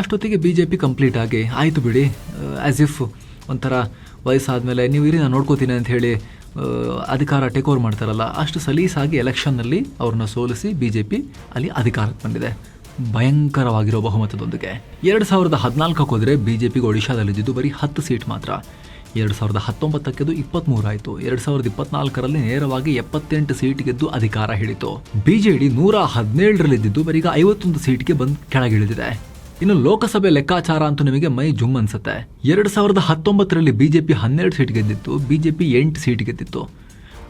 ಅಷ್ಟೊತ್ತಿಗೆ ಬಿಜೆಪಿ ಕಂಪ್ಲೀಟ್ ಆಗಿ ಆಯಿತು ಬಿಡಿ, ಆ್ಯಸ್ ಇಫ್ ಒಂಥರ ವಯಸ್ಸಾದಮೇಲೆ ನೀವು ಇರಿ ನಾನು ನೋಡ್ಕೋತೀನಿ ಅಂತ ಹೇಳಿ ಅಧಿಕಾರ ಟೇಕ್ ಓವರ್ ಮಾಡ್ತಾರಲ್ಲ, ಅಷ್ಟು ಸಲೀಸಾಗಿ ಎಲೆಕ್ಷನ್ನಲ್ಲಿ ಅವ್ರನ್ನ ಸೋಲಿಸಿ ಬಿಜೆಪಿ ಅಲ್ಲಿ ಅಧಿಕಾರಕ್ಕೆ ಬಂದಿದೆ ಭಯಂಕರವಾಗಿರೋ ಬಹುಮತದೊಂದಿಗೆ. 2014ಕ್ಕೆ ಹೋದರೆ ಬಿಜೆಪಿಗೆ ಒಡಿಶಾದಲ್ಲಿದ್ದು ಬರೀ 10 ಸೀಟ್ ಮಾತ್ರ. 2019ಕ್ಕೆ 23 ಆಯಿತು. 2024ರಲ್ಲಿ ನೇರವಾಗಿ 78 ಸೀಟ್ ಗೆದ್ದು ಅಧಿಕಾರ ಹಿಡಿತು. BJD 117ರಲ್ಲಿದ್ದು ಬರೀಗ 51 ಸೀಟ್ಗೆ ಬಂದು ಕೆಳಗಿಳಿದಿದೆ. ಇನ್ನು ಲೋಕಸಭೆ ಲೆಕ್ಕಾಚಾರ ಅಂತೂ ನಿಮಗೆ ಮೈ ಜುಮ್ ಅನ್ಸುತ್ತೆ. 2019ರಲ್ಲಿ ಬಿಜೆಪಿ 12 ಸೀಟ್ ಗೆದ್ದಿತ್ತು, ಬಿಜೆಪಿ 8 ಸೀಟ್ ಗೆದ್ದಿತ್ತು.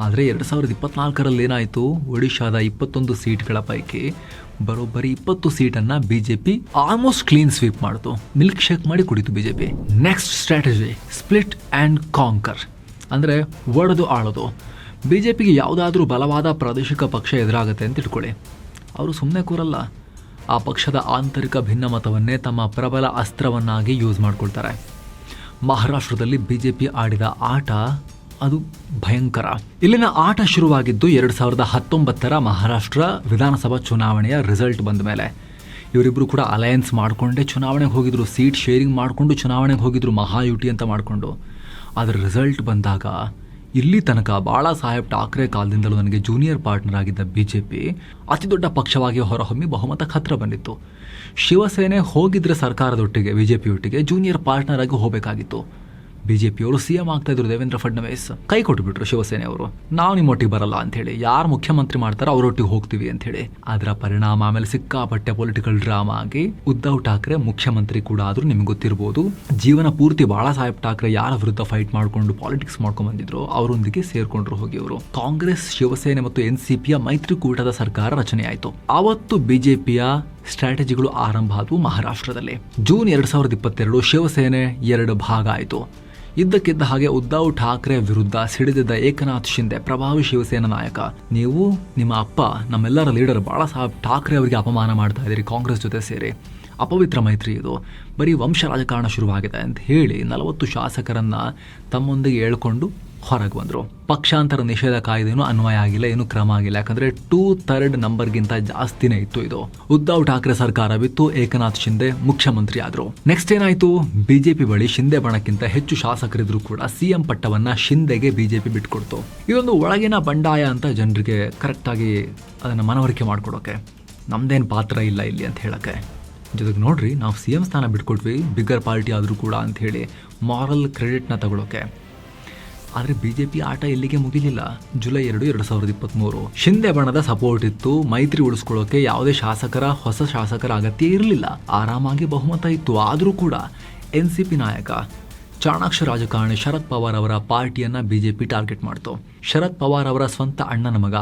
ಆದರೆ 2024ರಲ್ಲಿ ಏನಾಯಿತು, ಒಡಿಶಾದ 21 ಸೀಟ್ಗಳ ಪೈಕಿ ಬರೋಬ್ಬರಿ 20 ಸೀಟನ್ನು ಬಿಜೆಪಿ ಆಲ್ಮೋಸ್ಟ್ ಕ್ಲೀನ್ ಸ್ವೀಪ್ ಮಾಡಿತು, ಮಿಲ್ಕ್ ಶೇಕ್ ಮಾಡಿ ಕುಡಿತು BJP. Next strategy split and conquer, ಅಂದರೆ ಒಡೆದು ಆಳೋದು. ಬಿಜೆಪಿಗೆ ಯಾವುದಾದ್ರೂ ಬಲವಾದ ಪ್ರಾದೇಶಿಕ ಪಕ್ಷ ಎದುರಾಗುತ್ತೆ ಅಂತ ಇಟ್ಕೊಳ್ಳಿ, ಅವರು ಸುಮ್ಮನೆ ಕೂರಲ್ಲ. ಆ ಪಕ್ಷದ ಆಂತರಿಕ ಭಿನ್ನಮತವನ್ನೇ ತಮ್ಮ ಪ್ರಬಲ ಅಸ್ತ್ರವನ್ನಾಗಿ ಯೂಸ್ ಮಾಡ್ಕೊಳ್ತಾರೆ. ಮಹಾರಾಷ್ಟ್ರದಲ್ಲಿ ಬಿಜೆಪಿ ಆಡಿದ ಆಟ ಅದು ಭಯಂಕರ. ಇಲ್ಲಿನ ಆಟ ಶುರುವಾಗಿದ್ದು 2019 ಮಹಾರಾಷ್ಟ್ರ ವಿಧಾನಸಭಾ ಚುನಾವಣೆಯ ರಿಸಲ್ಟ್ ಬಂದ ಮೇಲೆ. ಇವರಿಬ್ಬರು ಕೂಡ ಅಲಯನ್ಸ್ ಮಾಡಿಕೊಂಡೇ ಚುನಾವಣೆಗೆ ಹೋಗಿದ್ರು, ಸೀಟ್ ಶೇರಿಂಗ್ ಮಾಡಿಕೊಂಡು ಚುನಾವಣೆಗೆ ಹೋಗಿದ್ರು, ಮಹಾಯುತಿ ಅಂತ ಮಾಡಿಕೊಂಡು. ಅದರ ರಿಸಲ್ಟ್ ಬಂದಾಗ ಇಲ್ಲಿ ತನಕ ಬಾಳಾ ಸಾಹೇಬ್ ಠಾಕ್ರೆ ಕಾಲದಿಂದಲೂ ನನಗೆ ಜೂನಿಯರ್ ಪಾರ್ಟ್ನರ್ ಆಗಿದ್ದ ಬಿಜೆಪಿ ಅತಿ ದೊಡ್ಡ ಪಕ್ಷವಾಗಿ ಹೊರಹೊಮ್ಮಿ ಬಹುಮತಕ್ಕೆ ಹತ್ತಿರ ಬಂದಿತ್ತು. ಶಿವಸೇನೆ ಹೋಗಿದ್ರೆ ಸರ್ಕಾರದೊಟ್ಟಿಗೆ ಬಿಜೆಪಿಯೊಟ್ಟಿಗೆ ಜೂನಿಯರ್ ಪಾರ್ಟ್ನರ್ ಆಗಿ ಹೋಗಬೇಕಾಗಿತ್ತು. ಬಿಜೆಪಿಯವರು ಸಿಎಂ ಆಗ್ತಾ ಇದ್ರು, ದೇವೇಂದ್ರ ಫಡ್ನವೀಸ್ ಕೈ ಕೊಟ್ಟುಬಿಟ್ರು ಶಿವಸೇನೆಯವರು. ನಾವು ನಿಮ್ಮೊಟ್ಟಿಗೆ ಬರಲ್ಲ ಅಂಥೇಳಿ, ಯಾರು ಮುಖ್ಯಮಂತ್ರಿ ಮಾಡ್ತಾರೋ ಅವರೊಟ್ಟಿಗೆ ಹೋಗ್ತೀವಿ ಅಂಥೇಳಿ. ಅದರ ಪರಿಣಾಮ ಆಮೇಲೆ ಸಿಕ್ಕಾಪಟ್ಟೆ ಪೊಲಿಟಿಕಲ್ ಡ್ರಾಮಾ ಆಗಿ ಉದ್ಧವ್ ಠಾಕ್ರೆ ಮುಖ್ಯಮಂತ್ರಿ ಕೂಡ ಆದರೂ ನಿಮ್ಗೆ ಗೊತ್ತಿರ್ಬೋದು. ಜೀವನ ಪೂರ್ತಿ ಬಾಳಾ ಸಾಹೇಬ್ ಠಾಕ್ರೆ ಯಾರ ವಿರುದ್ಧ ಫೈಟ್ ಮಾಡಿಕೊಂಡು ಪಾಲಿಟಿಕ್ಸ್ ಮಾಡ್ಕೊಂಡು ಬಂದಿದ್ರು ಅವರೊಂದಿಗೆ ಸೇರ್ಕೊಂಡ್ರು ಹೋಗಿ ಅವರು. ಕಾಂಗ್ರೆಸ್, ಶಿವಸೇನೆ ಮತ್ತು ಎನ್ಸಿಪಿಯ ಮೈತ್ರಿಕೂಟದ ಸರ್ಕಾರ ರಚನೆ ಆಯಿತು. ಆವತ್ತು ಬಿಜೆಪಿಯ ಸ್ಟ್ರಾಟಜಿಗಳು ಆರಂಭ ಆದವು ಮಹಾರಾಷ್ಟ್ರದಲ್ಲಿ. ಜೂನ್ 2022 ಶಿವಸೇನೆ 2 ಭಾಗ ಆಯಿತು. ಇದ್ದಕ್ಕಿದ್ದ ಹಾಗೆ ಉದ್ಧವ್ ಠಾಕ್ರೆ ವಿರುದ್ಧ ಸಿಡಿದಿದ್ದ ಏಕನಾಥ್ ಶಿಂದೆ, ಪ್ರಭಾವಿ ಶಿವಸೇನಾ ನಾಯಕ, ನೀವು ನಿಮ್ಮ ಅಪ್ಪ ನಮ್ಮೆಲ್ಲರ ಲೀಡರ್ ಬಾಳಾ ಸಾಹೇಬ್ ಠಾಕ್ರೆ ಅವರಿಗೆ ಅಪಮಾನ ಮಾಡ್ತಾ ಇದ್ದೀರಿ ಕಾಂಗ್ರೆಸ್ ಜೊತೆ ಸೇರಿ, ಅಪವಿತ್ರ ಮೈತ್ರಿ ಇದು, ಬರೀ ವಂಶ ರಾಜಕಾರಣ ಶುರುವಾಗಿದೆ ಅಂತ ಹೇಳಿ 40 ಶಾಸಕರನ್ನ ತಮ್ಮೊಂದಿಗೆ ಹೇಳ್ಕೊಂಡು ಹೊರಗೆ ಬಂದರು. ಪಕ್ಷಾಂತರ ನಿಷೇಧ ಕಾಯ್ದೆನೂ ಅನ್ವಯ ಆಗಿಲ್ಲ, ಏನು ಕ್ರಮ ಆಗಿಲ್ಲ. ಯಾಕಂದ್ರೆ 2/3 ನಂಬರ್ಗಿಂತ ಜಾಸ್ತಿನೇ ಇತ್ತು ಇದು. ಉದ್ಧವ್ ಠಾಕ್ರೆ ಸರ್ಕಾರ ಬಿತ್ತು, ಏಕನಾಥ್ ಶಿಂದೆ ಮುಖ್ಯಮಂತ್ರಿ ಆದ್ರು. ನೆಕ್ಸ್ಟ್ ಏನಾಯ್ತು, ಬಿಜೆಪಿ ಬಳಿ ಶಿಂದೆ ಬಣಕ್ಕಿಂತ ಹೆಚ್ಚು ಶಾಸಕರಿದ್ರು ಕೂಡ ಸಿಎಂ ಪಟ್ಟವನ್ನ ಶಿಂದೆಗೆ ಬಿಜೆಪಿ ಬಿಟ್ಕೊಡ್ತು. ಇದೊಂದು ಒಳಗಿನ ಬಂಡಾಯ ಅಂತ ಜನರಿಗೆ ಕರೆಕ್ಟಾಗಿ ಅದನ್ನ ಮನವರಿಕೆ ಮಾಡ್ಕೊಡೋಕೆ. ನಮ್ದೇನು ಪಾತ್ರ ಇಲ್ಲ ಇಲ್ಲಿ ಅಂತ ಹೇಳಕ್ಕೆ. ಜೊತೆಗೆ ನೋಡ್ರಿ, ನಾವು ಸಿಎಂ ಸ್ಥಾನ ಬಿಟ್ಕೊಟ್ವಿ, ಬಿಗ್ಗರ್ ಪಾರ್ಟಿ ಆದರೂ ಕೂಡ ಅಂತ ಹೇಳಿ ಮಾರಲ್ ಕ್ರೆಡಿಟ್ನ ತಗೊಳ್ಳೋಕೆ. ಆದರೆ ಬಿಜೆಪಿ ಆಟ ಇಲ್ಲಿಗೆ ಮುಗಿಲಿಲ್ಲ. ಜುಲೈ 2, 2023 ಶಿಂದೆ ಬಣದ ಸಪೋರ್ಟ್ ಇತ್ತು. ಮೈತ್ರಿ ಉಳಿಸ್ಕೊಳ್ಳೋಕೆ ಯಾವುದೇ ಹೊಸ ಶಾಸಕರ ಅಗತ್ಯ ಇರಲಿಲ್ಲ. ಆರಾಮಾಗಿ ಬಹುಮತ ಇತ್ತು. ಆದರೂ ಕೂಡ ಎನ್ಸಿಪಿ ನಾಯಕ, ಚಾಣಾಕ್ಷ ರಾಜಕಾರಣಿ ಶರದ್ ಪವಾರ್ ಅವರ ಪಾರ್ಟಿಯನ್ನ ಬಿಜೆಪಿ ಟಾರ್ಗೆಟ್ ಮಾಡ್ತು. ಶರದ್ ಪವಾರ್ ಅವರ ಸ್ವಂತ ಅಣ್ಣನ ಮಗ,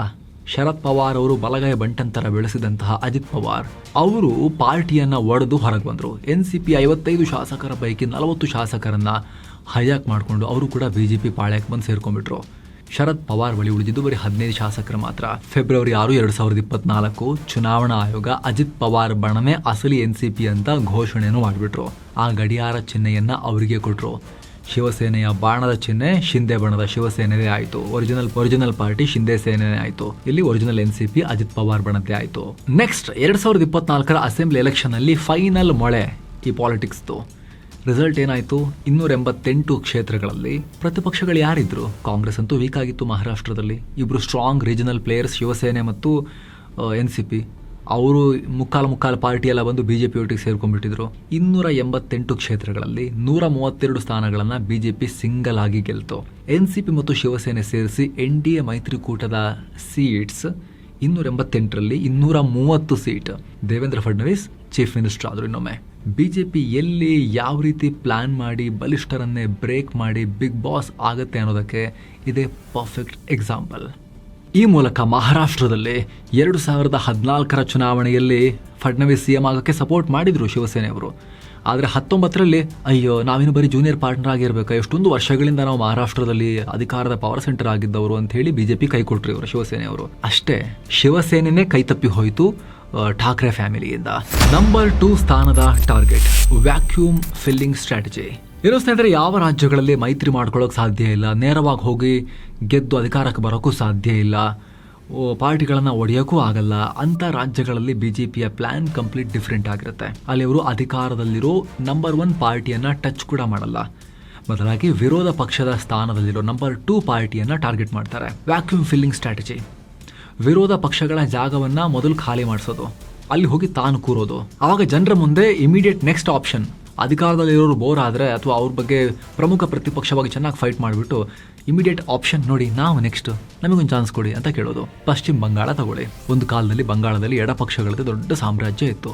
ಶರದ್ ಪವಾರ್ ಅವರು ಬಲಗೈ ಬಂಟಂತರ ಬೆಳೆಸಿದಂತಹ ಅಜಿತ್ ಪವಾರ್ ಅವರು ಪಾರ್ಟಿಯನ್ನ ಒಡೆದು ಹೊರಗೆ ಬಂದರು. ಎನ್ಸಿಪಿ 55 ಶಾಸಕರ ಪೈಕಿ 40 ಶಾಸಕರನ್ನ ಹೈಯಾಕ್ ಮಾಡಿಕೊಂಡು ಅವರು ಕೂಡ ಬಿಜೆಪಿ ಪಾಳ್ಯಕ್ಕೆ ಬಂದು ಸೇರ್ಕೊಂಡ್ಬಿಟ್ರು. ಶರದ್ ಪವಾರ್ ಬಳಿ ಉಳಿದಿದ್ದು ಬರೀ 15 ಶಾಸಕರು ಮಾತ್ರ. ಫೆಬ್ರವರಿ 6, 2024 ಚುನಾವಣಾ ಆಯೋಗ ಅಜಿತ್ ಪವಾರ್ ಬಣನೇ ಅಸಲಿ ಎನ್ಸಿಪಿ ಅಂತ ಘೋಷಣೆಯನ್ನು ಮಾಡಿಬಿಟ್ರು. ಆ ಗಡಿಯಾರ ಚಿಹ್ನೆಯನ್ನ ಅವರಿಗೆ ಕೊಟ್ಟರು. ಶಿವಸೇನೆಯ ಬಾಣದ ಚಿಹ್ನೆ ಶಿಂದೆ ಬಣದ ಶಿವಸೇನೆದೇ ಆಯಿತು. ಒರಿಜಿನಲ್ ಪಾರ್ಟಿ ಶಿಂದೆ ಸೇನೆ ಆಯಿತು. ಇಲ್ಲಿ ಒರಿಜಿನಲ್ ಎನ್ಸಿಪಿ ಅಜಿತ್ ಪವಾರ್ ಬಣದ್ದೇ ಆಯಿತು. ನೆಕ್ಸ್ಟ್ 2024 ಅಸೆಂಬ್ಲಿ ಎಲೆಕ್ಷನ್ ಅಲ್ಲಿ ಫೈನಲ್ ಮೊಳೆ ಈ ಪಾಲಿಟಿಕ್ಸ್ದು. ರಿಸಲ್ಟ್ ಏನಾಯಿತು, 288 ಕ್ಷೇತ್ರಗಳಲ್ಲಿ ಪ್ರತಿಪಕ್ಷಗಳು ಯಾರಿದ್ರು? ಕಾಂಗ್ರೆಸ್ ಅಂತೂ ವೀಕ್ ಆಗಿತ್ತು ಮಹಾರಾಷ್ಟ್ರದಲ್ಲಿ. ಇಬ್ಬರು ಸ್ಟ್ರಾಂಗ್ ರೀಜನಲ್ ಪ್ಲೇಯರ್ಸ್ ಶಿವಸೇನೆ ಮತ್ತು ಎನ್ಸಿಪಿ, ಅವರು ಮುಕ್ಕಾಲು ಪಾರ್ಟಿ ಎಲ್ಲ ಬಂದು ಬಿಜೆಪಿ ಒಟ್ಟಿಗೆ ಸೇರ್ಕೊಂಡ್ಬಿಟ್ಟಿದ್ರು. 288 ಕ್ಷೇತ್ರಗಳಲ್ಲಿ 132 ಸ್ಥಾನಗಳನ್ನು ಬಿಜೆಪಿ ಸಿಂಗಲ್ ಆಗಿ ಗೆಲ್ತು. ಎನ್ಸಿಪಿ ಮತ್ತು ಶಿವಸೇನೆ ಸೇರಿಸಿ NDA ಮೈತ್ರಿಕೂಟದ ಸೀಟ್ಸ್ 288ರಲ್ಲಿ 230 seat. Devendra Fadnavis chief minister ಆದರು. ಇನ್ನೊಮ್ಮೆ ಬಿಜೆಪಿ ಎಲ್ಲಿ ಯಾವ ರೀತಿ ಪ್ಲಾನ್ ಮಾಡಿ ಬಲಿಷ್ಠರನ್ನೇ ಬ್ರೇಕ್ ಮಾಡಿ ಬಿಗ್ ಬಾಸ್ ಆಗುತ್ತೆ ಅನ್ನೋದಕ್ಕೆ ಇದೇ ಪರ್ಫೆಕ್ಟ್ ಎಕ್ಸಾಂಪಲ್. ಈ ಮೂಲಕ ಮಹಾರಾಷ್ಟ್ರದಲ್ಲಿ 2014 ಚುನಾವಣೆಯಲ್ಲಿ ಫಡ್ನವೀಸ್ ಸಿಎಂ ಆಗೋಕ್ಕೆ ಸಪೋರ್ಟ್ ಮಾಡಿದ್ರು ಶಿವಸೇನೆಯವರು. ಆದರೆ 19ರಲ್ಲಿ ಅಯ್ಯೋ ನಾವಿನ್ನು ಬರೀ ಜೂನಿಯರ್ ಪಾರ್ಟ್ನರ್ ಆಗಿರ್ಬೇಕಾ, ಎಷ್ಟೊಂದು ವರ್ಷಗಳಿಂದ ನಾವು ಮಹಾರಾಷ್ಟ್ರದಲ್ಲಿ ಅಧಿಕಾರದ ಪವರ್ ಸೆಂಟರ್ ಆಗಿದ್ದವರು ಅಂತ ಹೇಳಿ ಬಿಜೆಪಿ ಕೈ ಕೊಟ್ರು ಇವರು ಶಿವಸೇನೆಯವರು. ಅಷ್ಟೇ, ಶಿವಸೇನೆನೇ ಕೈ ತಪ್ಪಿ ಹೋಯಿತು ಠಾಕ್ರೆ ಫ್ಯಾಮಿಲಿಯಿಂದ. ನಂಬರ್ 2 ಸ್ಥಾನದ ಟಾರ್ಗೆಟ್ ವ್ಯಾಕ್ಯೂಮ್ ಫಿಲ್ಲಿಂಗ್ ಸ್ಟ್ರಾಟಜಿ. ಇರೋ ಸ್ನೇಹಿತರೆ, ಯಾವ ರಾಜ್ಯಗಳಲ್ಲಿ ಮೈತ್ರಿ ಮಾಡ್ಕೊಳ್ಳೋಕೆ ಸಾಧ್ಯ ಇಲ್ಲ, ನೇರವಾಗಿ ಹೋಗಿ ಗೆದ್ದು ಅಧಿಕಾರಕ್ಕೆ ಬರೋಕ್ಕೂ ಸಾಧ್ಯ ಇಲ್ಲ, ಪಾರ್ಟಿಗಳನ್ನು ಒಡೆಯೋಕ್ಕೂ ಆಗಲ್ಲ ಅಂತ ರಾಜ್ಯಗಳಲ್ಲಿ ಬಿಜೆಪಿಯ ಪ್ಲಾನ್ ಕಂಪ್ಲೀಟ್ ಡಿಫ್ರೆಂಟ್ ಆಗಿರುತ್ತೆ. ಅಲ್ಲಿ ಅವರು ಅಧಿಕಾರದಲ್ಲಿರೋ ನಂಬರ್ 1 ಪಾರ್ಟಿಯನ್ನು ಟಚ್ ಕೂಡ ಮಾಡಲ್ಲ. ಬದಲಾಗಿ ವಿರೋಧ ಪಕ್ಷದ ಸ್ಥಾನದಲ್ಲಿರೋ ನಂಬರ್ 2 ಪಾರ್ಟಿಯನ್ನು ಟಾರ್ಗೆಟ್ ಮಾಡ್ತಾರೆ. Vacuum filling strategy. ವಿರೋಧ ಪಕ್ಷಗಳ ಜಾಗವನ್ನ ಮೊದಲು ಖಾಲಿ ಮಾಡಿಸೋದು, ಅಲ್ಲಿ ಹೋಗಿ ತಾನು ಕೂರೋದು. ಆವಾಗ ಜನರ ಮುಂದೆ ಇಮಿಡಿಯೇಟ್ ನೆಕ್ಸ್ಟ್ ಆಪ್ಷನ್, ಅಧಿಕಾರದಲ್ಲಿರೋರು ಬೋರ್ ಆದರೆ ಅಥವಾ ಅವ್ರ ಬಗ್ಗೆ ಪ್ರಮುಖ ಪ್ರತಿಪಕ್ಷವಾಗಿ ಚೆನ್ನಾಗಿ ಫೈಟ್ ಮಾಡಿಬಿಟ್ಟು ಇಮಿಡಿಯೇಟ್ ಆಪ್ಷನ್ ನೋಡಿ, ನಾವು ನೆಕ್ಸ್ಟ್, ನಮಗೊಂದು ಚಾನ್ಸ್ ಕೊಡಿ ಅಂತ ಕೇಳೋದು. ಪಶ್ಚಿಮ ಬಂಗಾಳ ತಗೊಳ್ಳಿ. ಒಂದು ಕಾಲದಲ್ಲಿ ಬಂಗಾಳದಲ್ಲಿ ಎಡಪಕ್ಷಗಳದ್ದು ದೊಡ್ಡ ಸಾಮ್ರಾಜ್ಯ ಇತ್ತು.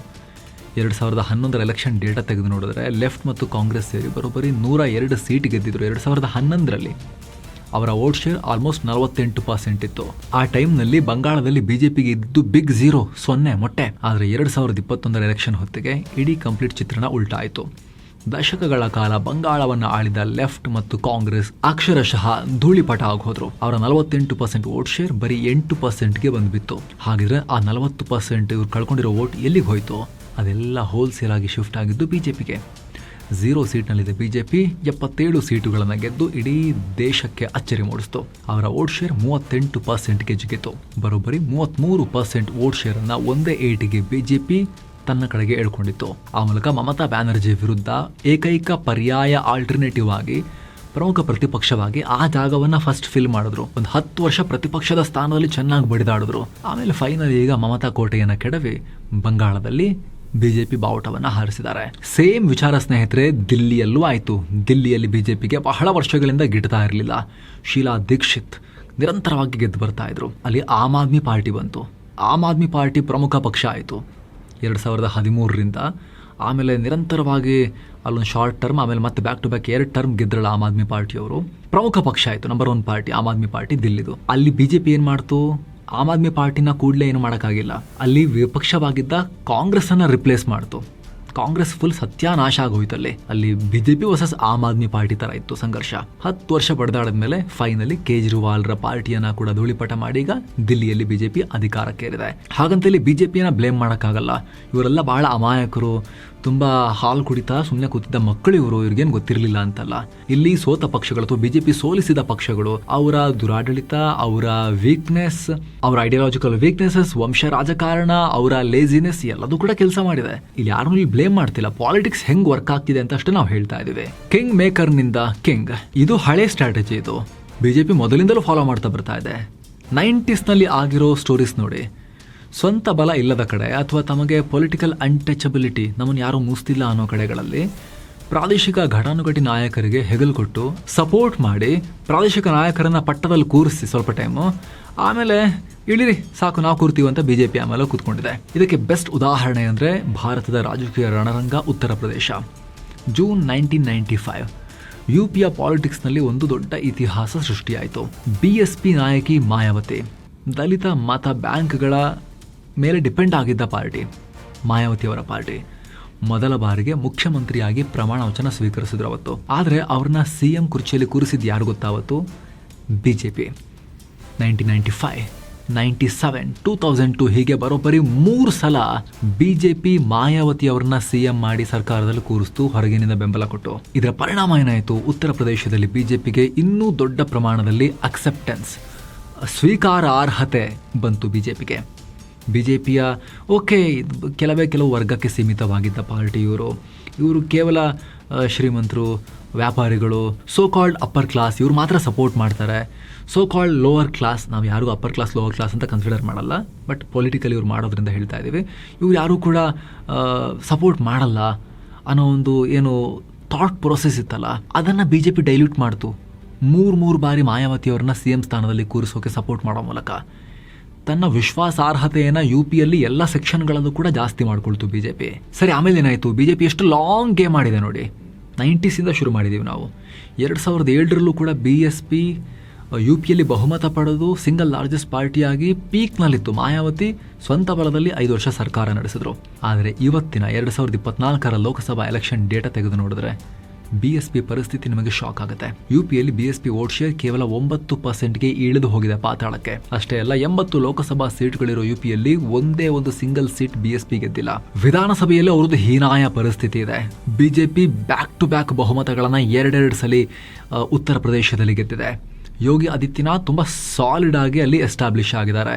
2011 ಎಲೆಕ್ಷನ್ ಡೇಟಾ ತೆಗೆದು ನೋಡಿದ್ರೆ ಲೆಫ್ಟ್ ಮತ್ತು ಕಾಂಗ್ರೆಸ್ ಸೇರಿ ಬರೋಬ್ಬರಿ 102 ಸೀಟ್ ಗೆದ್ದಿದ್ರು. 2011ರಲ್ಲಿ ಅವರ ವೋಟ್ ಶೇರ್ ಆಲ್ಮೋಸ್ಟ್ 48% ಇತ್ತು. ಆ ಟೈಮ್ನಲ್ಲಿ ಬಂಗಾಳದಲ್ಲಿ ಬಿಜೆಪಿಗೆ ಇದ್ದು ಬಿಗ್ 0 ಮೊಟ್ಟೆ. ಆದರೆ 2021 ಎಲೆಕ್ಷನ್ ಹೊತ್ತಿಗೆ ಇಡೀ ಕಂಪ್ಲೀಟ್ ಚಿತ್ರಣ ಉಲ್ಟಾ ಆಯಿತು. ದಶಕಗಳ ಕಾಲ ಬಂಗಾಳವನ್ನು ಆಳಿದ ಲೆಫ್ಟ್ ಮತ್ತು ಕಾಂಗ್ರೆಸ್ ಅಕ್ಷರಶಃ ಧೂಳಿಪಟ ಆಗೋದ್ರು. ಅವರ 48% ವೋಟ್ ಶೇರ್ ಬರೀ 8%ಗೆ ಬಂದ್ಬಿತ್ತು. ಹಾಗಿದ್ರೆ ಆ 40% ಇವ್ರು ಕಳ್ಕೊಂಡಿರೋ ವೋಟ್ ಎಲ್ಲಿಗೆ ಹೋಯ್ತು? ಅದೆಲ್ಲ ಹೋಲ್ಸೇಲ್ ಆಗಿ ಶಿಫ್ಟ್ ಆಗಿದ್ದು ಬಿಜೆಪಿಗೆ. 0 ಸೀಟ್ನಲ್ಲಿದೆ ಬಿಜೆಪಿ 77 ಸೀಟುಗಳನ್ನು ಗೆದ್ದು ಇಡೀ ದೇಶಕ್ಕೆ ಅಚ್ಚರಿ ಮೂಡಿಸಿತು. ಅವರ ವೋಟ್ ಶೇರ್ 38%ಗೆ ಜಿಗಿತು. ಬರೋಬ್ಬರಿ 33% ವೋಟ್ ಶೇರ್ ಅನ್ನ ಒಂದೇ ಏಟಿಗೆ ಬಿಜೆಪಿ ತನ್ನ ಕಡೆಗೆ ಎಳ್ಕೊಂಡಿತ್ತು. ಆ ಮೂಲಕ ಮಮತಾ ಬ್ಯಾನರ್ಜಿ ವಿರುದ್ಧ ಏಕೈಕ ಪರ್ಯಾಯ ಆಲ್ಟರ್ನೇಟಿವ್ ಆಗಿ ಪ್ರಮುಖ ಪ್ರತಿಪಕ್ಷವಾಗಿ ಆ ಜಾಗವನ್ನ ಫಸ್ಟ್ ಫಿಲ್ ಮಾಡಿದ್ರು. ಒಂದು 10 ವರ್ಷ ಪ್ರತಿಪಕ್ಷದ ಸ್ಥಾನದಲ್ಲಿ ಚೆನ್ನಾಗಿ ಬಡಿದಾಡಿದ್ರು. ಆಮೇಲೆ ಫೈನಲ್ ಈಗ ಮಮತಾ ಕೋಟೆಯನ್ನು ಕೆಡವಿ ಬಂಗಾಳದಲ್ಲಿ ಬಿಜೆಪಿ ಬಾವುಟವನ್ನ ಹಾರಿಸಿದ್ದಾರೆ. ಸೇಮ್ ವಿಚಾರ ಸ್ನೇಹಿತರೆ ದಿಲ್ಲಿಯಲ್ಲೂ ಆಯಿತು. ದಿಲ್ಲಿಯಲ್ಲಿ ಬಿಜೆಪಿಗೆ ಬಹಳ ವರ್ಷಗಳಿಂದ ಗಿಟ್ತಾ ಇರಲಿಲ್ಲ. ಶೀಲಾ ದೀಕ್ಷಿತ್ ನಿರಂತರವಾಗಿ ಗೆದ್ದು ಬರ್ತಾ ಇದ್ರು. ಅಲ್ಲಿ ಆಮ್ ಆದ್ಮಿ ಪಾರ್ಟಿ ಬಂತು. ಆಮ್ ಆದ್ಮಿ ಪಾರ್ಟಿ ಪ್ರಮುಖ ಪಕ್ಷ ಆಯಿತು 2013ರಿಂದ. ಆಮೇಲೆ ನಿರಂತರವಾಗಿ ಅಲ್ಲೊಂದು ಶಾರ್ಟ್ ಟರ್ಮ್, ಆಮೇಲೆ ಮತ್ತೆ ಬ್ಯಾಕ್ ಟು ಬ್ಯಾಕ್ 2 ಟರ್ಮ್ ಗೆದ್ರಲ್ಲ ಆಮ್ ಆದ್ಮಿ ಪಾರ್ಟಿಯವರು. ಪ್ರಮುಖ ಪಕ್ಷ ಆಯಿತು, number 1 party Aam Aadmi party ದಿಲ್ಲಿದು. ಅಲ್ಲಿ ಬಿಜೆಪಿ ಏನು ಮಾಡ್ತು? ಆಮ್ ಆದ್ಮಿ ಪಾರ್ಟಿನ ಕೂಡಲೇ ಏನು ಮಾಡೋಕ್ಕಾಗಿಲ್ಲ. ಅಲ್ಲಿ ವಿಪಕ್ಷವಾಗಿದ್ದ ಕಾಂಗ್ರೆಸ್ ಅನ್ನ ರಿಪ್ಲೇಸ್ ಮಾಡ್ತು. ಕಾಂಗ್ರೆಸ್ ಫುಲ್ ಸತ್ಯಾನಾಶ ಆಗೋಯ್ತಲ್ಲಿ. ಅಲ್ಲಿ BJP versus am Aadmi party ತರ ಇತ್ತು ಸಂಘರ್ಷ. 10 ವರ್ಷ ಬಡದಾಡಿದ್ಮೇಲೆ ಫೈನಲಿ ಕೇಜ್ರಿವಾಲ್ರ ಪಾರ್ಟಿಯನ್ನ ಕೂಡ ಧೂಳಿಪಟ ಮಾಡಿ ಈಗ ದಿಲ್ಲಿಯಲ್ಲಿ ಬಿಜೆಪಿ ಅಧಿಕಾರಕ್ಕೇರಿದೆ. ಹಾಗಂತ ಇಲ್ಲಿ ಬಿಜೆಪಿಯನ್ನ ಬ್ಲೇಮ್ ಮಾಡೋಕ್ಕಾಗಲ್ಲ. ಇವರೆಲ್ಲ ಬಹಳ ಅಮಾಯಕರು, ತುಂಬಾ ಹಾಲು ಕುಡಿತಾ ಸುಮ್ಮನೆ ಕೂತಿದ್ದ ಮಕ್ಕಳು ಇವರು, ಇವ್ರಿಗೇನು ಗೊತ್ತಿರಲಿಲ್ಲ ಅಂತಲ್ಲ. ಇಲ್ಲಿ ಸೋತ ಪಕ್ಷಗಳು ಅಥವಾ ಬಿಜೆಪಿ ಸೋಲಿಸಿದ ಪಕ್ಷಗಳು ಅವರ ದುರಾಡಳಿತ, ಅವರ ವೀಕ್ನೆಸ್, ಅವರ ಐಡಿಯಾಲಜಿಕಲ್ ವೀಕ್ನೆಸಸ್, ವಂಶ ರಾಜಕಾರಣ, ಅವರ ಲೇಜಿನೆಸ್ ಎಲ್ಲದೂ ಕೂಡ ಕೆಲಸ ಮಾಡಿದೆ. ಇಲ್ಲಿ ಯಾರು ಇಲ್ಲಿ ಬ್ಲೇಮ್ ಮಾಡ್ತಿಲ್ಲ. ಪಾಲಿಟಿಕ್ಸ್ ಹೆಂಗ್ ವರ್ಕ್ ಆಗ್ತಿದೆ ಅಂತ ಅಷ್ಟೇ ನಾವು ಹೇಳ್ತಾ ಇದೀವಿ. ಕಿಂಗ್ ಮೇಕರ್ ನಿಂದ ಕಿಂಗ್, ಇದು ಹಳೆ ಸ್ಟ್ರಾಟಜಿ. ಇದು ಬಿಜೆಪಿ ಮೊದಲಿಂದಲೂ ಫಾಲೋ ಮಾಡ್ತಾ ಬರ್ತಾ ಇದೆ. 90s ನಲ್ಲಿ ಆಗಿರೋ ಸ್ಟೋರೀಸ್ ನೋಡಿ. ಸ್ವಂತ ಬಲ ಇಲ್ಲದ ಕಡೆ ಅಥವಾ ತಮಗೆ ಪೊಲಿಟಿಕಲ್ ಅನ್ಟಚಬಿಲಿಟಿ, ನಮ್ಮನ್ನು ಯಾರೂ ಮುಸ್ತಿಲ್ಲ ಅನ್ನೋ ಕಡೆಗಳಲ್ಲಿ ಪ್ರಾದೇಶಿಕ ಘಟಾನುಘಟಿ ನಾಯಕರಿಗೆ ಹೆಗಲು ಕೊಟ್ಟು ಸಪೋರ್ಟ್ ಮಾಡಿ ಪ್ರಾದೇಶಿಕ ನಾಯಕರನ್ನ ಪಟ್ಟದಲ್ಲಿ ಕೂರಿಸಿ ಸ್ವಲ್ಪ ಟೈಮು, ಆಮೇಲೆ ಇಳಿರಿ ಸಾಕು ನಾವು ಕೂರ್ತೀವಿ ಅಂತ ಬಿಜೆಪಿ ಆಮೇಲೆ ಕೂತ್ಕೊಂಡಿದೆ. ಇದಕ್ಕೆ ಬೆಸ್ಟ್ ಉದಾಹರಣೆ ಅಂದರೆ ಭಾರತದ ರಾಜಕೀಯ ರಣರಂಗ ಉತ್ತರ ಪ್ರದೇಶ. ಜೂನ್ 1995 UPಯ ಪಾಲಿಟಿಕ್ಸ್ನಲ್ಲಿ ಒಂದು ದೊಡ್ಡ ಇತಿಹಾಸ ಸೃಷ್ಟಿಯಾಯಿತು. BSP ನಾಯಕಿ ಮಾಯಾವತಿ, ದಲಿತ ಮತ ಬ್ಯಾಂಕ್ಗಳ ಮೇಲೆ ಡಿಪೆಂಡ್ ಆಗಿದ್ದ ಪಾರ್ಟಿ ಮಾಯಾವತಿಯವರ ಪಾರ್ಟಿ, ಮೊದಲ ಬಾರಿಗೆ ಮುಖ್ಯಮಂತ್ರಿಯಾಗಿ ಪ್ರಮಾಣ ವಚನ ಸ್ವೀಕರಿಸಿದ್ರು ಅವತ್ತು. ಆದರೆ ಅವ್ರನ್ನ CM ಕುರ್ಚಿಯಲ್ಲಿ ಕೂರಿಸಿದ್ದು ಯಾರು ಗೊತ್ತಾವತ್ತು? ಬಿಜೆಪಿ. 1995, 97, 2002 ಹೀಗೆ ಬರೋಬ್ಬರಿ 3 ಸಲ ಬಿಜೆಪಿ ಮಾಯಾವತಿ ಅವ್ರನ್ನ CM ಮಾಡಿ ಸರ್ಕಾರದಲ್ಲಿ ಕೂರಿಸ್ತು, ಹೊರಗಿನಿಂದ ಬೆಂಬಲ ಕೊಟ್ಟು. ಇದರ ಪರಿಣಾಮ ಏನಾಯಿತು? ಉತ್ತರ ಪ್ರದೇಶದಲ್ಲಿ ಬಿಜೆಪಿಗೆ ಇನ್ನೂ ದೊಡ್ಡ ಪ್ರಮಾಣದಲ್ಲಿ ಅಕ್ಸೆಪ್ಟೆನ್ಸ್, ಸ್ವೀಕಾರಾರ್ಹತೆ ಬಂತು ಬಿಜೆಪಿಗೆ. ಬಿಜೆಪಿಯ ಕೆಲವು ವರ್ಗಕ್ಕೆ ಸೀಮಿತವಾಗಿದ್ದ ಪಾರ್ಟಿ ಇವರು ಕೇವಲ ಶ್ರೀಮಂತರು, ವ್ಯಾಪಾರಿಗಳು, ಸೋ ಕಾಲ್ಡ್ ಅಪ್ಪರ್ ಕ್ಲಾಸ್ ಇವ್ರು ಮಾತ್ರ ಸಪೋರ್ಟ್ ಮಾಡ್ತಾರೆ. ಸೋ ಕಾಲ್ಡ್ ಲೋವರ್ ಕ್ಲಾಸ್, ನಾವು ಯಾರಿಗೂ ಅಪ್ಪರ್ ಕ್ಲಾಸ್ ಲೋವರ್ ಕ್ಲಾಸ್ ಅಂತ ಕನ್ಸಿಡರ್ ಮಾಡಲ್ಲ, ಬಟ್ ಪೊಲಿಟಿಕಲಿ ಇವ್ರು ಮಾಡೋದ್ರಿಂದ ಹೇಳ್ತಾ ಇದ್ದೀವಿ. ಇವ್ರು ಯಾರೂ ಕೂಡ ಸಪೋರ್ಟ್ ಮಾಡಲ್ಲ ಅನ್ನೋ ಒಂದು ಏನು ಥಾಟ್ ಪ್ರೊಸೆಸ್ ಇತ್ತಲ್ಲ, ಅದನ್ನು ಬಿಜೆಪಿ ಡೈಲ್ಯೂಟ್ ಮಾಡ್ತು. 3 ಬಾರಿ ಮಾಯಾವತಿಯವ್ರನ್ನ CM ಸ್ಥಾನದಲ್ಲಿ ಕೂರಿಸೋಕೆ ಸಪೋರ್ಟ್ ಮಾಡೋ ಮೂಲಕ ತನ್ನ ವಿಶ್ವಾಸಾರ್ಹತೆಯನ್ನು UPಯಲ್ಲಿ ಎಲ್ಲ ಸೆಕ್ಷನ್ಗಳಲ್ಲೂ ಕೂಡ ಜಾಸ್ತಿ ಮಾಡ್ಕೊಳ್ತು ಬಿಜೆಪಿ. ಸರಿ, ಆಮೇಲೆ ಏನಾಯಿತು? ಬಿಜೆಪಿ ಎಷ್ಟು ಲಾಂಗ್ ಗೇಮ್ ಮಾಡಿದೆ ನೋಡಿ. 90s ಶುರು ಮಾಡಿದ್ದೀವಿ ನಾವು. 2007ರಲ್ಲೂ ಕೂಡ BSP UPಯಲ್ಲಿ ಬಹುಮತ ಪಡೆದು ಸಿಂಗಲ್ ಲಾರ್ಜೆಸ್ಟ್ ಪಾರ್ಟಿಯಾಗಿ ಪೀಕ್ನಲ್ಲಿತ್ತು. ಮಾಯಾವತಿ ಸ್ವಂತ ಬಲದಲ್ಲಿ 5 ವರ್ಷ ಸರ್ಕಾರ ನಡೆಸಿದ್ರು. ಆದರೆ ಇವತ್ತಿನ 2024ರ ಲೋಕಸಭಾ ಎಲೆಕ್ಷನ್ ಡೇಟಾ ತೆಗೆದು ನೋಡಿದ್ರೆ BSP ಪರಿಸ್ಥಿತಿ ನಿಮಗೆ ಶಾಕ್ ಆಗುತ್ತೆ. UPಯಲ್ಲಿ BSP ವೋಟ್ ಶೇರ್ ಕೇವಲ 9%ಗೆ ಇಳಿದು ಹೋಗಿದೆ ಪಾತಾಳಕ್ಕೆ. ಅಷ್ಟೇ ಅಲ್ಲ, 80 ಲೋಕಸಭಾ ಸೀಟ್ಗಳಿರೋ UPಯಲ್ಲಿ ಒಂದೇ ಒಂದು ಸಿಂಗಲ್ ಸೀಟ್ BSP ಗೆದ್ದಿಲ್ಲ. ವಿಧಾನಸಭೆಯಲ್ಲಿ ಅವರದ್ದು ಹೀನಾಯ ಪರಿಸ್ಥಿತಿ ಇದೆ. ಬಿಜೆಪಿ ಬ್ಯಾಕ್ ಟು ಬ್ಯಾಕ್ ಬಹುಮತಗಳನ್ನ 2 ಸಲ ಉತ್ತರ ಪ್ರದೇಶದಲ್ಲಿ ಗೆದ್ದಿದೆ. ಯೋಗಿ ಆದಿತ್ಯನಾಥ್ ತುಂಬಾ ಸಾಲಿಡ್ ಆಗಿ ಅಲ್ಲಿ ಎಸ್ಟಾಬ್ಲಿಷ್ ಆಗಿದ್ದಾರೆ.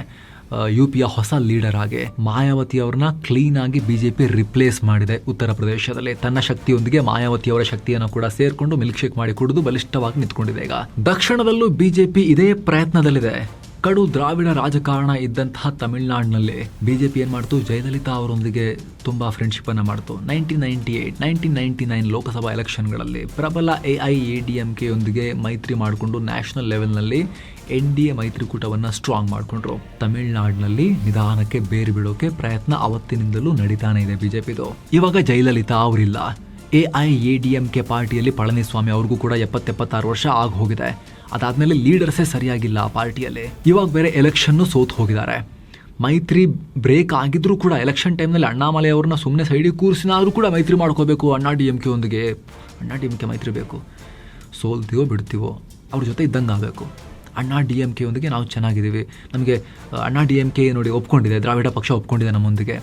UPಯ ಹೊಸ ಲೀಡರ್ ಆಗಿ ಮಾಯಾವತಿ ಅವ್ರನ್ನ ಕ್ಲೀನ್ ಆಗಿ ಬಿಜೆಪಿ ರಿಪ್ಲೇಸ್ ಮಾಡಿದೆ ಉತ್ತರ ಪ್ರದೇಶದಲ್ಲಿ. ತನ್ನ ಶಕ್ತಿಯೊಂದಿಗೆ ಮಾಯಾವತಿಯವರ ಶಕ್ತಿಯನ್ನು ಕೂಡ ಸೇರ್ಕೊಂಡು ಮಿಲ್ಕ್ ಶೇಕ್ ಮಾಡಿ ಕುಡಿದು ಬಲಿಷ್ಠವಾಗಿ ನಿಂತ್ಕೊಂಡಿದೆ. ಈಗ ದಕ್ಷಿಣದಲ್ಲೂ ಬಿಜೆಪಿ ಇದೇ ಪ್ರಯತ್ನದಲ್ಲಿದೆ. ಕಡು ದ್ರಾವಿಡ ರಾಜಕಾರಣ ಇದ್ದಂತಹ ತಮಿಳುನಾಡಿನಲ್ಲಿ ಬಿಜೆಪಿ ಏನ್ ಮಾಡ್ತು? ಜಯಲಲಿತಾ ಅವರೊಂದಿಗೆ ತುಂಬಾ ಫ್ರೆಂಡ್ಶಿಪ್ ಅನ್ನ ಮಾಡ್ತು. 1998, 1999 ಲೋಕಸಭಾ ಎಲೆಕ್ಷನ್ಗಳಲ್ಲಿ ಪ್ರಬಲ AIADMK ಯೊಂದಿಗೆ ಮೈತ್ರಿ ಮಾಡಿಕೊಂಡು ನ್ಯಾಷನಲ್ ಲೆವೆಲ್ನಲ್ಲಿ NDA ಮೈತ್ರಿಕೂಟವನ್ನ ಸ್ಟ್ರಾಂಗ್ ಮಾಡಿಕೊಂಡ್ರು. ತಮಿಳುನಾಡಿನಲ್ಲಿ ನಿಧಾನಕ್ಕೆ ಬೇರು ಬಿಡೋಕೆ ಪ್ರಯತ್ನ ಅವತ್ತಿನಿಂದಲೂ ನಡೀತಾನೆ ಇದೆ ಬಿಜೆಪಿದು. ಇವಾಗ ಜಯಲಲಿತಾ ಅವರಿಲ್ಲ. AIADMK ಪಾರ್ಟಿಯಲ್ಲಿ ಪಳನಿಸ್ವಾಮಿ ಅವ್ರಿಗೂ ಕೂಡ 70-76 ವರ್ಷ ಆಗಿ ಹೋಗಿದೆ. ಅದಾದ್ಮೇಲೆ ಲೀಡರ್ಸೇ ಸರಿಯಾಗಿಲ್ಲ ಆ ಪಾರ್ಟಿಯಲ್ಲಿ. ಇವಾಗ ಬೇರೆ ಎಲೆಕ್ಷನ್ ಸೋತ್ ಹೋಗಿದ್ದಾರೆ. ಮೈತ್ರಿ ಬ್ರೇಕ್ ಆಗಿದ್ರೂ ಕೂಡ ಎಲೆಕ್ಷನ್ ಟೈಮ್ನಲ್ಲಿ ಅಣ್ಣಾಮಲೈ ಅವ್ರನ್ನ ಸುಮ್ಮನೆ ಸೈಡಿಗೆ ಕೂರಿಸಿನಾದ್ರೂ ಕೂಡ ಮೈತ್ರಿ ಮಾಡ್ಕೋಬೇಕು DMK ಒಂದಿಗೆ. DMK ಮೈತ್ರಿ ಬೇಕು, ಸೋಲ್ತೀವೋ ಬಿಡ್ತೀವೋ ಅವ್ರ ಜೊತೆ ಇದ್ದಂಗೆ ಆಗಬೇಕು. DMK ಒಂದಿಗೆ ನಾವು ಚೆನ್ನಾಗಿದ್ದೀವಿ, ನಮಗೆ DMK ನೋಡಿ ಒಪ್ಕೊಂಡಿದೆ, ದ್ರಾವಿಡ ಪಕ್ಷ ಒಪ್ಕೊಂಡಿದೆ ನಮ್ಮೊಂದಿಗೆ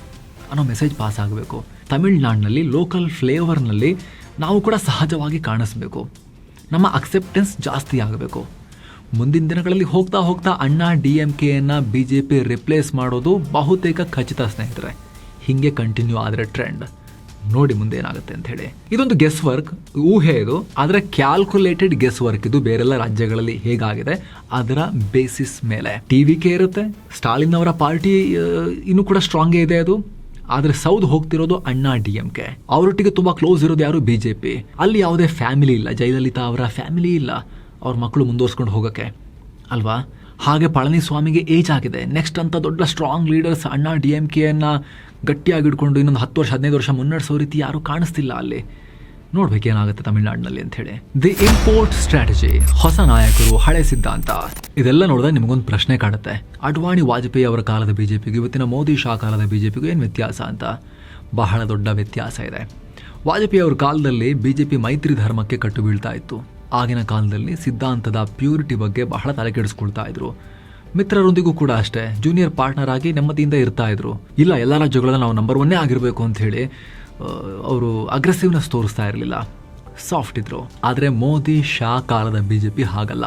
ಅನ್ನೋ ಮೆಸೇಜ್ ಪಾಸ್ ಆಗಬೇಕು. ತಮಿಳ್ನಾಡಿನಲ್ಲಿ ಲೋಕಲ್ ಫ್ಲೇವರ್ನಲ್ಲಿ ನಾವು ಕೂಡ ಸಹಜವಾಗಿ ಕಾಣಿಸ್ಬೇಕು, ನಮ್ಮ ಅಕ್ಸೆಪ್ಟೆನ್ಸ್ ಜಾಸ್ತಿ ಆಗಬೇಕು. ಮುಂದಿನ ದಿನಗಳಲ್ಲಿ ಹೋಗ್ತಾ ಹೋಗ್ತಾ DMKಯನ್ನು BJP ರಿಪ್ಲೇಸ್ ಮಾಡೋದು ಬಹುತೇಕ ಖಚಿತ ಸ್ನೇಹಿತರೆ. ಹೀಗೆ ಕಂಟಿನ್ಯೂ ಆದರೆ ಟ್ರೆಂಡ್ ನೋಡಿ ಮುಂದೆ ಏನಾಗುತ್ತೆ ಅಂತ ಹೇಳಿ. ಇದೊಂದು ಗೆಸ್ ವರ್ಕ್, ಊಹೆ ಇದು, ಆದರೆ ಕ್ಯಾಲ್ಕುಲೇಟೆಡ್ ಗೆಸ್ ವರ್ಕ್ ಇದು. ಬೇರೆಲ್ಲ ರಾಜ್ಯಗಳಲ್ಲಿ ಹೇಗಾಗಿದೆ ಅದರ ಬೇಸಿಸ್ ಮೇಲೆ TVK ಇರುತ್ತೆ. ಸ್ಟಾಲಿನ್ ಅವರ ಪಾರ್ಟಿ ಇನ್ನೂ ಕೂಡ ಸ್ಟ್ರಾಂಗೇ ಇದೆ ಅದು. ಆದರೆ ಸೌದ್ ಹೋಗ್ತಿರೋದು DMK. ಅವರೊಟ್ಟಿಗೆ ತುಂಬ ಕ್ಲೋಸ್ ಇರೋದು ಯಾರು? BJP. ಅಲ್ಲಿ ಯಾವುದೇ ಫ್ಯಾಮಿಲಿ ಇಲ್ಲ, ಜಯಲಲಿತಾ ಅವರ ಫ್ಯಾಮಿಲಿ ಇಲ್ಲ ಅವ್ರ ಮಕ್ಕಳು ಮುಂದುವರ್ಸ್ಕೊಂಡು ಹೋಗೋಕ್ಕೆ ಅಲ್ವಾ. ಹಾಗೆ ಪಳನಿಸ್ವಾಮಿಗೆ ಏಜ್ ಆಗಿದೆ. ನೆಕ್ಸ್ಟ್ ಅಂತ ದೊಡ್ಡ ಸ್ಟ್ರಾಂಗ್ ಲೀಡರ್ಸ್ DMKಯನ್ನು ಗಟ್ಟಿಯಾಗಿ ಹಿಡ್ಕೊಂಡು ಇನ್ನೊಂದು 10 ವರ್ಷ 15 ವರ್ಷ ಮುನ್ನಡೆಸೋ ರೀತಿ ಯಾರೂ ಕಾಣಿಸ್ತಿಲ್ಲ ಅಲ್ಲಿ. ನೋಡ್ಬೇಕೇನಾಗುತ್ತೆ ತಮಿಳ್ನಾಡಿನಲ್ಲಿ ಅಂತ ಹೇಳಿ. ದಿ ಇಂಪೋರ್ಟ್ ಸ್ಟ್ರಾಟಜಿ, ಹೊಸ ನಾಯಕರು, ಹಳೆ ಸಿದ್ಧಾಂತ, ಇದೆಲ್ಲ ನೋಡಿದ್ರೆ ನಿಮಗೊಂದು ಪ್ರಶ್ನೆ ಕಾಡುತ್ತೆ. ಅಡ್ವಾಣಿ ವಾಜಪೇಯಿ ಅವರ ಕಾಲದ BJPಗೂ ಇವತ್ತಿನ ಮೋದಿ ಶಾ ಕಾಲದ BJPಗೂ ಏನು ವ್ಯತ್ಯಾಸ ಅಂತ. ಬಹಳ ದೊಡ್ಡ ವ್ಯತ್ಯಾಸ ಇದೆ. ವಾಜಪೇಯಿ ಅವರ ಕಾಲದಲ್ಲಿ BJP ಮೈತ್ರಿ ಧರ್ಮಕ್ಕೆ ಕಟ್ಟು ಬೀಳ್ತಾ ಇತ್ತು. ಆಗಿನ ಕಾಲದಲ್ಲಿ ಸಿದ್ಧಾಂತದ ಪ್ಯೂರಿಟಿ ಬಗ್ಗೆ ಬಹಳ ತಲೆ ಕೆಡಿಸ್ಕೊಳ್ತಾ ಇದ್ರು. ಮಿತ್ರರೊಂದಿಗೂ ಕೂಡ ಅಷ್ಟೇ, ಜೂನಿಯರ್ ಪಾರ್ಟ್ನರ್ ಆಗಿ ನೆಮ್ಮದಿಯಿಂದ ಇರ್ತಾ ಇದ್ರು. ಇಲ್ಲ ಎಲ್ಲ ರಾಜ್ಯಗಳಲ್ಲಿ ನಾವು ನಂಬರ್ 1 ಆಗಿರಬೇಕು ಅಂತ ಹೇಳಿ ಅವರು ಅಗ್ರೆಸಿವ್ನೆಸ್ ತೋರಿಸ್ತಾ ಇರಲಿಲ್ಲ, ಸಾಫ್ಟ್ ಇದ್ರು. ಆದರೆ ಮೋದಿ ಶಾ ಕಾಲದ BJP ಹಾಗಲ್ಲ.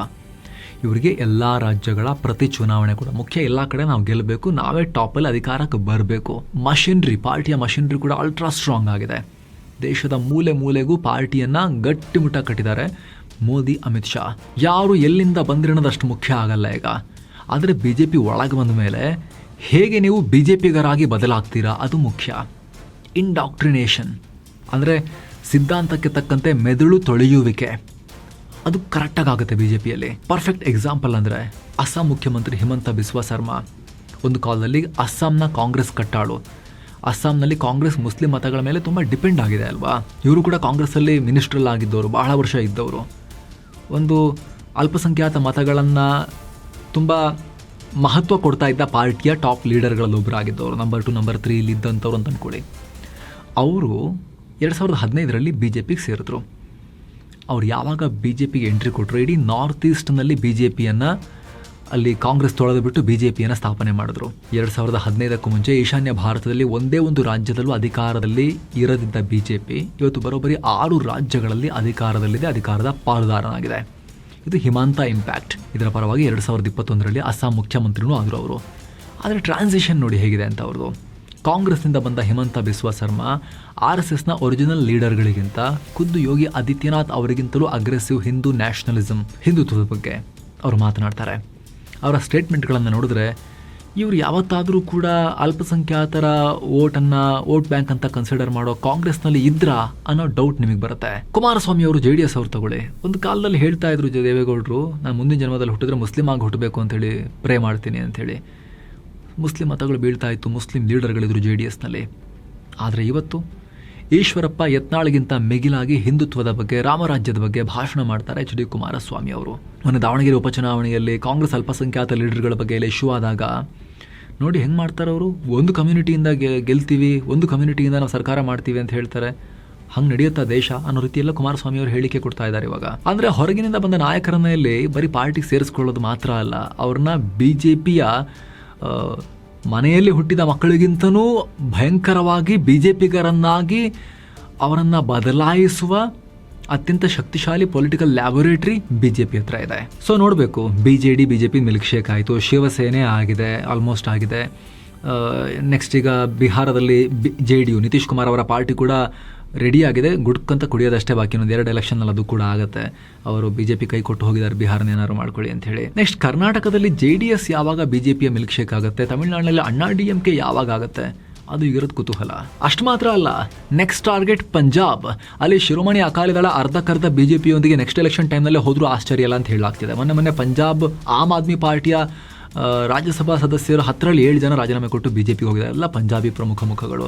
ಇವರಿಗೆ ಎಲ್ಲ ರಾಜ್ಯಗಳ ಪ್ರತಿ ಚುನಾವಣೆ ಕೂಡ ಮುಖ್ಯ. ಎಲ್ಲ ಕಡೆ ನಾವು ಗೆಲ್ಲಬೇಕು, ನಾವೇ ಟಾಪಲ್ಲಿ ಅಧಿಕಾರಕ್ಕೆ ಬರಬೇಕು. ಮಷಿನ್ರಿ, ಪಾರ್ಟಿಯ ಮಷಿನ್ರಿ ಕೂಡ ಅಲ್ಟ್ರಾ ಸ್ಟ್ರಾಂಗ್ ಆಗಿದೆ. ದೇಶದ ಮೂಲೆ ಮೂಲೆಗೂ ಪಾರ್ಟಿಯನ್ನು ಗಟ್ಟಿಮುಟ್ಟ ಕಟ್ಟಿದ್ದಾರೆ ಮೋದಿ, ಅಮಿತ್ ಶಾ. ಯಾರು ಎಲ್ಲಿಂದ ಬಂದಿರೋದಷ್ಟು ಮುಖ್ಯ ಆಗಲ್ಲ ಈಗ. ಆದರೆ BJP ಒಳಗೆ ಬಂದ ಮೇಲೆ ಹೇಗೆ ನೀವು BJPಗರಾಗಿ ಬದಲಾಗ್ತೀರಾ ಅದು ಮುಖ್ಯ. ಇಂಡಾಕ್ಟ್ರಿನೇಷನ್ ಅಂದರೆ ಸಿದ್ಧಾಂತಕ್ಕೆ ತಕ್ಕಂತೆ ಮೆದುಳು ತೊಳೆಯುವಿಕೆ, ಅದು ಕರೆಕ್ಟಾಗಿ ಆಗುತ್ತೆ BJPಯಲ್ಲಿ. ಪರ್ಫೆಕ್ಟ್ ಎಕ್ಸಾಂಪಲ್ ಅಂದರೆ ಅಸ್ಸಾಂ ಮುಖ್ಯಮಂತ್ರಿ ಹಿಮಂತ ಬಿಸ್ವಾ ಸರ್ಮಾ. ಒಂದು ಕಾಲದಲ್ಲಿ ಅಸ್ಸಾಂನ ಕಾಂಗ್ರೆಸ್ ಕಟ್ಟಾಳು. ಅಸ್ಸಾಂನಲ್ಲಿ ಕಾಂಗ್ರೆಸ್ ಮುಸ್ಲಿಂ ಮತಗಳ ಮೇಲೆ ತುಂಬ ಡಿಪೆಂಡ್ ಆಗಿದೆ ಅಲ್ವಾ. ಇವರು ಕೂಡ ಕಾಂಗ್ರೆಸ್ಸಲ್ಲಿ ಮಿನಿಸ್ಟ್ರಲ್ ಆಗಿದ್ದವರು, ಬಹಳ ವರ್ಷ ಇದ್ದವರು. ಒಂದು ಅಲ್ಪಸಂಖ್ಯಾತ ಮತಗಳನ್ನು ತುಂಬ ಮಹತ್ವ ಕೊಡ್ತಾ ಇದ್ದ ಪಾರ್ಟಿಯ ಟಾಪ್ ಲೀಡರ್ಗಳಲ್ಲಿ ಒಬ್ಬರಾಗಿದ್ದವರು, ನಂಬರ್ 2 ನಂಬರ್ 3 ಇಲ್ಲಿ ಇದ್ದಂಥವ್ರು ಅಂತ ಅಂದ್ಕೊಳ್ಳಿ. ಅವರು 2015ರಲ್ಲಿ BJPಗೆ ಸೇರಿದ್ರು. ಅವ್ರು ಯಾವಾಗ BJPಗೆ ಎಂಟ್ರಿ ಕೊಟ್ಟರು, ಇಡೀ ನಾರ್ತ್ ಈಸ್ಟ್ನಲ್ಲಿ BJPಯನ್ನು ಅಲ್ಲಿ ಕಾಂಗ್ರೆಸ್ ತೊಳೆದು ಬಿಟ್ಟು BJPಯನ್ನು ಸ್ಥಾಪನೆ ಮಾಡಿದ್ರು. 2015ಕ್ಕೂ ಮುಂಚೆ ಈಶಾನ್ಯ ಭಾರತದಲ್ಲಿ ಒಂದೇ ಒಂದು ರಾಜ್ಯದಲ್ಲೂ ಅಧಿಕಾರದಲ್ಲಿ ಇರದಿದ್ದ BJP ಇವತ್ತು ಬರೋಬ್ಬರಿ 6 ರಾಜ್ಯಗಳಲ್ಲಿ ಅಧಿಕಾರದಲ್ಲಿದೆ, ಅಧಿಕಾರದ ಪಾಲುದಾರನಾಗಿದೆ. ಇದು ಹಿಮಾಂತ ಇಂಪ್ಯಾಕ್ಟ್. ಇದರ ಪರವಾಗಿ 2021ರಲ್ಲಿ ಅಸ್ಸಾಂ ಮುಖ್ಯಮಂತ್ರಿನೂ ಆದರು ಅವರು. ಆದರೆ ಟ್ರಾನ್ಸಿಷನ್ ನೋಡಿ ಹೇಗಿದೆ ಅಂತ ಅವ್ರದ್ದು. ಕಾಂಗ್ರೆಸ್ನಿಂದ ಬಂದ ಹಿಮಂತ ಬಿಸ್ವಾ ಸರ್ಮಾ RSSನ ಒರಿಜಿನಲ್ ಲೀಡರ್ಗಳಿಗಿಂತ ಖುದ್ದು ಯೋಗಿ ಆದಿತ್ಯನಾಥ್ ಅವರಿಗಿಂತಲೂ ಅಗ್ರೆಸಿವ್ ಹಿಂದೂ ನ್ಯಾಷನಲಿಸಮ್, ಹಿಂದುತ್ವದ ಬಗ್ಗೆ ಅವರು ಮಾತನಾಡ್ತಾರೆ. ಅವರ ಸ್ಟೇಟ್ಮೆಂಟ್ಗಳನ್ನು ನೋಡಿದ್ರೆ ಇವರು ಯಾವತ್ತಾದರೂ ಕೂಡ ಅಲ್ಪಸಂಖ್ಯಾತರ ವೋಟ್ ಬ್ಯಾಂಕ್ ಅಂತ ಕನ್ಸಿಡರ್ ಮಾಡೋ ಕಾಂಗ್ರೆಸ್ನಲ್ಲಿ ಇದ್ರಾ ಅನ್ನೋ ಡೌಟ್ ನಿಮಗೆ ಬರುತ್ತೆ. ಕುಮಾರಸ್ವಾಮಿ ಅವರು JDS ಅವ್ರು ತಗೊಳ್ಳಿ, ಒಂದು ಕಾಲದಲ್ಲಿ ಹೇಳ್ತಾ ಇದ್ರು ದೇವೇಗೌಡರು, ನಾನು ಮುಂದಿನ ಜನ್ಮದಲ್ಲಿ ಹುಟ್ಟಿದ್ರೆ ಮುಸ್ಲಿಂ ಆಗಿ ಹುಟ್ಟಬೇಕು ಅಂತೇಳಿ ಪ್ರೇ ಮಾಡ್ತೀನಿ ಅಂಥೇಳಿ. ಮುಸ್ಲಿಂ ಮತಗಳು ಬೀಳ್ತಾ ಇತ್ತು, ಮುಸ್ಲಿಂ ಲೀಡರ್ಗಳಿದ್ರು JDSನಲ್ಲಿ. ಆದರೆ ಇವತ್ತು ಈಶ್ವರಪ್ಪ ಯತ್ನಾಳ್ಗಿಂತ ಮಿಗಿಲಾಗಿ ಹಿಂದುತ್ವದ ಬಗ್ಗೆ, ರಾಮರಾಜ್ಯದ ಬಗ್ಗೆ ಭಾಷಣ ಮಾಡ್ತಾರೆ HD ಕುಮಾರಸ್ವಾಮಿ ಅವರು. ಮೊನ್ನೆ ದಾವಣಗೆರೆ ಉಪಚುನಾವಣೆಯಲ್ಲಿ ಕಾಂಗ್ರೆಸ್ ಅಲ್ಪಸಂಖ್ಯಾತ ಲೀಡರ್ಗಳ ಬಗ್ಗೆ ಎಲ್ಲ ಇಶ್ಯೂ ಆದಾಗ ನೋಡಿ ಹೆಂಗೆ ಮಾಡ್ತಾರೆ ಅವರು. ಒಂದು ಕಮ್ಯುನಿಟಿಯಿಂದ ಗೆಲ್ತೀವಿ, ಒಂದು ಕಮ್ಯುನಿಟಿಯಿಂದ ನಾವು ಸರ್ಕಾರ ಮಾಡ್ತೀವಿ ಅಂತ ಹೇಳ್ತಾರೆ. ಹಂಗೆ ನಡೆಯುತ್ತಾ ದೇಶ ಅನ್ನೋ ರೀತಿಯೆಲ್ಲ ಕುಮಾರಸ್ವಾಮಿ ಅವರು ಹೇಳಿಕೆ ಕೊಡ್ತಾ ಇದ್ದಾರೆ ಇವಾಗ. ಅಂದರೆ ಹೊರಗಿನಿಂದ ಬಂದ ನಾಯಕರನ್ನಲ್ಲಿ ಬರೀ ಪಾರ್ಟಿಗೆ ಸೇರಿಸ್ಕೊಳ್ಳೋದು ಮಾತ್ರ ಅಲ್ಲ, ಅವ್ರನ್ನ BJPಯ ಮನೆಯಲ್ಲಿ ಹುಟ್ಟಿದ ಮಕ್ಕಳಿಗಿಂತನೂ ಭಯಂಕರವಾಗಿ BJPಗರನ್ನಾಗಿ ಅವರನ್ನು ಬದಲಾಯಿಸುವ ಅತ್ಯಂತ ಶಕ್ತಿಶಾಲಿ ಪೊಲಿಟಿಕಲ್ ಲ್ಯಾಬೊರೇಟರಿ BJP ಹತ್ರ ಇದೆ. ಸೊ ನೋಡಬೇಕು, BJP ಮಿಲ್ಕ್ ಶೇಕ್ ಆಯಿತು, ಶಿವಸೇನೆ ಆಗಿದೆ, ಆಲ್ಮೋಸ್ಟ್ ಆಗಿದೆ. ನೆಕ್ಸ್ಟ್ ಈಗ ಬಿಹಾರದಲ್ಲಿ JDU, ನಿತೀಶ್ ಕುಮಾರ್ ಅವರ ಪಾರ್ಟಿ ಕೂಡ ರೆಡಿ ಆಗಿದೆ, ಗುಡ್ಕಂತ ಕುಡಿಯೋದಷ್ಟೇ ಬಾಕಿ. ಇನ್ನೊಂದು 2 ಎಲೆಕ್ಷನ್ನಲ್ಲಿ ಅದು ಕೂಡ ಆಗುತ್ತೆ. ಅವರು BJP ಕೈ ಕೊಟ್ಟು ಹೋಗಿದ್ದಾರೆ, ಬಿಹಾರನ ಏನಾದ್ರು ಮಾಡ್ಕೊಳ್ಳಿ ಅಂತ ಹೇಳಿ. ನೆಕ್ಸ್ಟ್ ಕರ್ನಾಟಕದಲ್ಲಿ JDS ಯಾವಾಗ BJPಯ ಮಿಲ್ಕ್ ಶೇಕ್ ಆಗುತ್ತೆ, ತಮಿಳುನಾಡಿನಲ್ಲಿ DMK ಯಾವಾಗ ಆಗುತ್ತೆ, ಅದು ಈಗಿರೋದು ಕುತೂಹಲ. ಅಷ್ಟು ಮಾತ್ರ ಅಲ್ಲ, ನೆಕ್ಸ್ಟ್ ಟಾರ್ಗೆಟ್ ಪಂಜಾಬ್. ಅಲ್ಲಿ ಶಿರೋಮಣಿ ಅಕಾಲಿದಳ ಅರ್ಧಕ್ಕರ್ಧ BJPಯೊಂದಿಗೆ ನೆಕ್ಸ್ಟ್ ಎಲೆಕ್ಷನ್ ಟೈಮ್ನಲ್ಲೇ ಹೋದರೂ ಆಶ್ಚರ್ಯ ಇಲ್ಲ ಅಂತ ಹೇಳಲಾಗ್ತಿದೆ. ಮೊನ್ನೆ ಪಂಜಾಬ್ ಆಮ್ ಆದ್ಮಿ ಪಾರ್ಟಿಯ ರಾಜ್ಯಸಭಾ ಸದಸ್ಯರು 10ರಲ್ಲಿ 7 ಜನ ರಾಜೀನಾಮೆ ಕೊಟ್ಟು BJPಗೆ ಹೋಗಿದ್ದಾರೆ. ಎಲ್ಲ ಪಂಜಾಬಿ ಪ್ರಮುಖ ಮುಖಗಳು,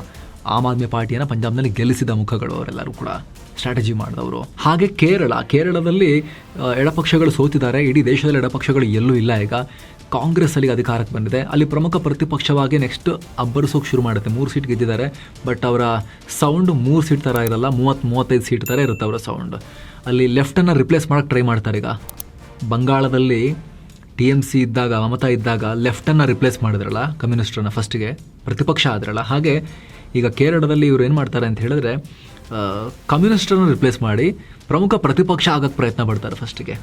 ಆಮ್ ಆದ್ಮಿ ಪಾರ್ಟಿಯನ್ನು ಪಂಜಾಬ್ನಲ್ಲಿ ಗೆಲ್ಲಿಸಿದ ಮುಖಗಳು, ಅವರೆಲ್ಲರೂ ಕೂಡ ಸ್ಟ್ರಾಟಜಿ ಮಾಡಿದವರು. ಹಾಗೆ ಕೇರಳದಲ್ಲಿ ಎಡಪಕ್ಷಗಳು ಸೋತಿದ್ದಾರೆ. ಇಡೀ ದೇಶದಲ್ಲಿ ಎಡಪಕ್ಷಗಳು ಎಲ್ಲೂ ಇಲ್ಲ ಈಗ. ಕಾಂಗ್ರೆಸ್ ಅಲ್ಲಿ ಅಧಿಕಾರಕ್ಕೆ ಬಂದಿದೆ. ಅಲ್ಲಿ ಪ್ರಮುಖ ಪ್ರತಿಪಕ್ಷವಾಗಿ ನೆಕ್ಸ್ಟ್ ಅಬ್ಬರಿಸೋಕೆ ಶುರು ಮಾಡುತ್ತೆ. 3 ಸೀಟ್ ಗೆದ್ದಿದ್ದಾರೆ. ಬಟ್ ಅವರ ಸೌಂಡ್ 3 ಸೀಟ್ ಥರ ಇರಲ್ಲ, 30-35 ಸೀಟ್ ಥರ ಇರುತ್ತೆ ಅವರ ಸೌಂಡ್. ಅಲ್ಲಿ ಲೆಫ್ಟನ್ನು ರಿಪ್ಲೇಸ್ ಮಾಡೋಕ್ಕೆ ಟ್ರೈ ಮಾಡ್ತಾರೆ. ಈಗ ಬಂಗಾಳದಲ್ಲಿ TMC ಇದ್ದಾಗ, ಮಮತಾ ಇದ್ದಾಗ ಲೆಫ್ಟನ್ನು ರಿಪ್ಲೇಸ್ ಮಾಡಿದ್ರಲ್ಲ ಕಮ್ಯುನಿಸ್ಟರನ್ನ, ಫಸ್ಟಿಗೆ ಪ್ರತಿಪಕ್ಷ ಆದ್ರಲ್ಲ. ಹಾಗೆ ಈಗ ಕೇರಳದಲ್ಲಿ ಇವ್ರು ಏನು ಮಾಡ್ತಾರೆ ಅಂತ ಹೇಳಿದ್ರೆ ಕಮ್ಯುನಿಸ್ಟರನ್ನು ರಿಪ್ಲೇಸ್ ಮಾಡಿ ಪ್ರಮುಖ ಪ್ರತಿಪಕ್ಷ ಆಗೋಕ್ಕೆ ಪ್ರಯತ್ನ ಪಡ್ತಾರೆ ಫಸ್ಟಿಗೆ.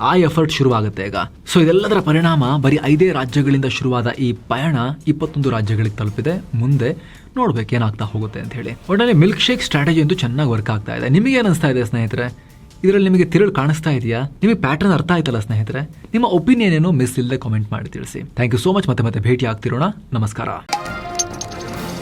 ಆ ಎಫರ್ಟ್ ಶುರುವಾಗುತ್ತೆ ಈಗ. ಸೊ ಇದೆಲ್ಲದರ ಪರಿಣಾಮ ಬರೀ 5 ರಾಜ್ಯಗಳಿಂದ ಶುರುವಾದ ಈ ಪಯಣ 21 ರಾಜ್ಯಗಳಿಗೆ ತಲುಪಿದೆ. ಮುಂದೆ ನೋಡ್ಬೇಕು ಏನಾಗ್ತಾ ಹೋಗುತ್ತೆ ಅಂತ ಹೇಳಿ. ಒಟ್ನಲ್ಲಿ ಮಿಲ್ಕ್ ಶೇಕ್ ಸ್ಟ್ರಾಟಜಿ ಅಂತೂ ಚೆನ್ನಾಗಿ ವರ್ಕ್ ಆಗ್ತಾ ಇದೆ. ನಿಮಗೆ ಏನಿಸ್ತಾ ಇದೆ ಸ್ನೇಹಿತರೆ? ಇದರಲ್ಲಿ ನಿಮಗೆ ತಿರುಳು ಕಾಣಿಸ್ತಾ ಇದೆಯಾ? ನಿಮಗೆ ಪ್ಯಾಟರ್ನ್ ಅರ್ಥ ಆಯ್ತಲ್ಲ ಸ್ನೇಹಿತರೆ? ನಿಮ್ಮ ಒಪಿನಿಯನ್ ಏನೋ ಮಿಸ್ ಇಲ್ಲದೆ ಕಾಮೆಂಟ್ ಮಾಡಿ ತಿಳಿಸಿ. Thank you so much. ಮತ್ತೆ ಭೇಟಿ ಆಗ್ತಿರೋಣ. ನಮಸ್ಕಾರ.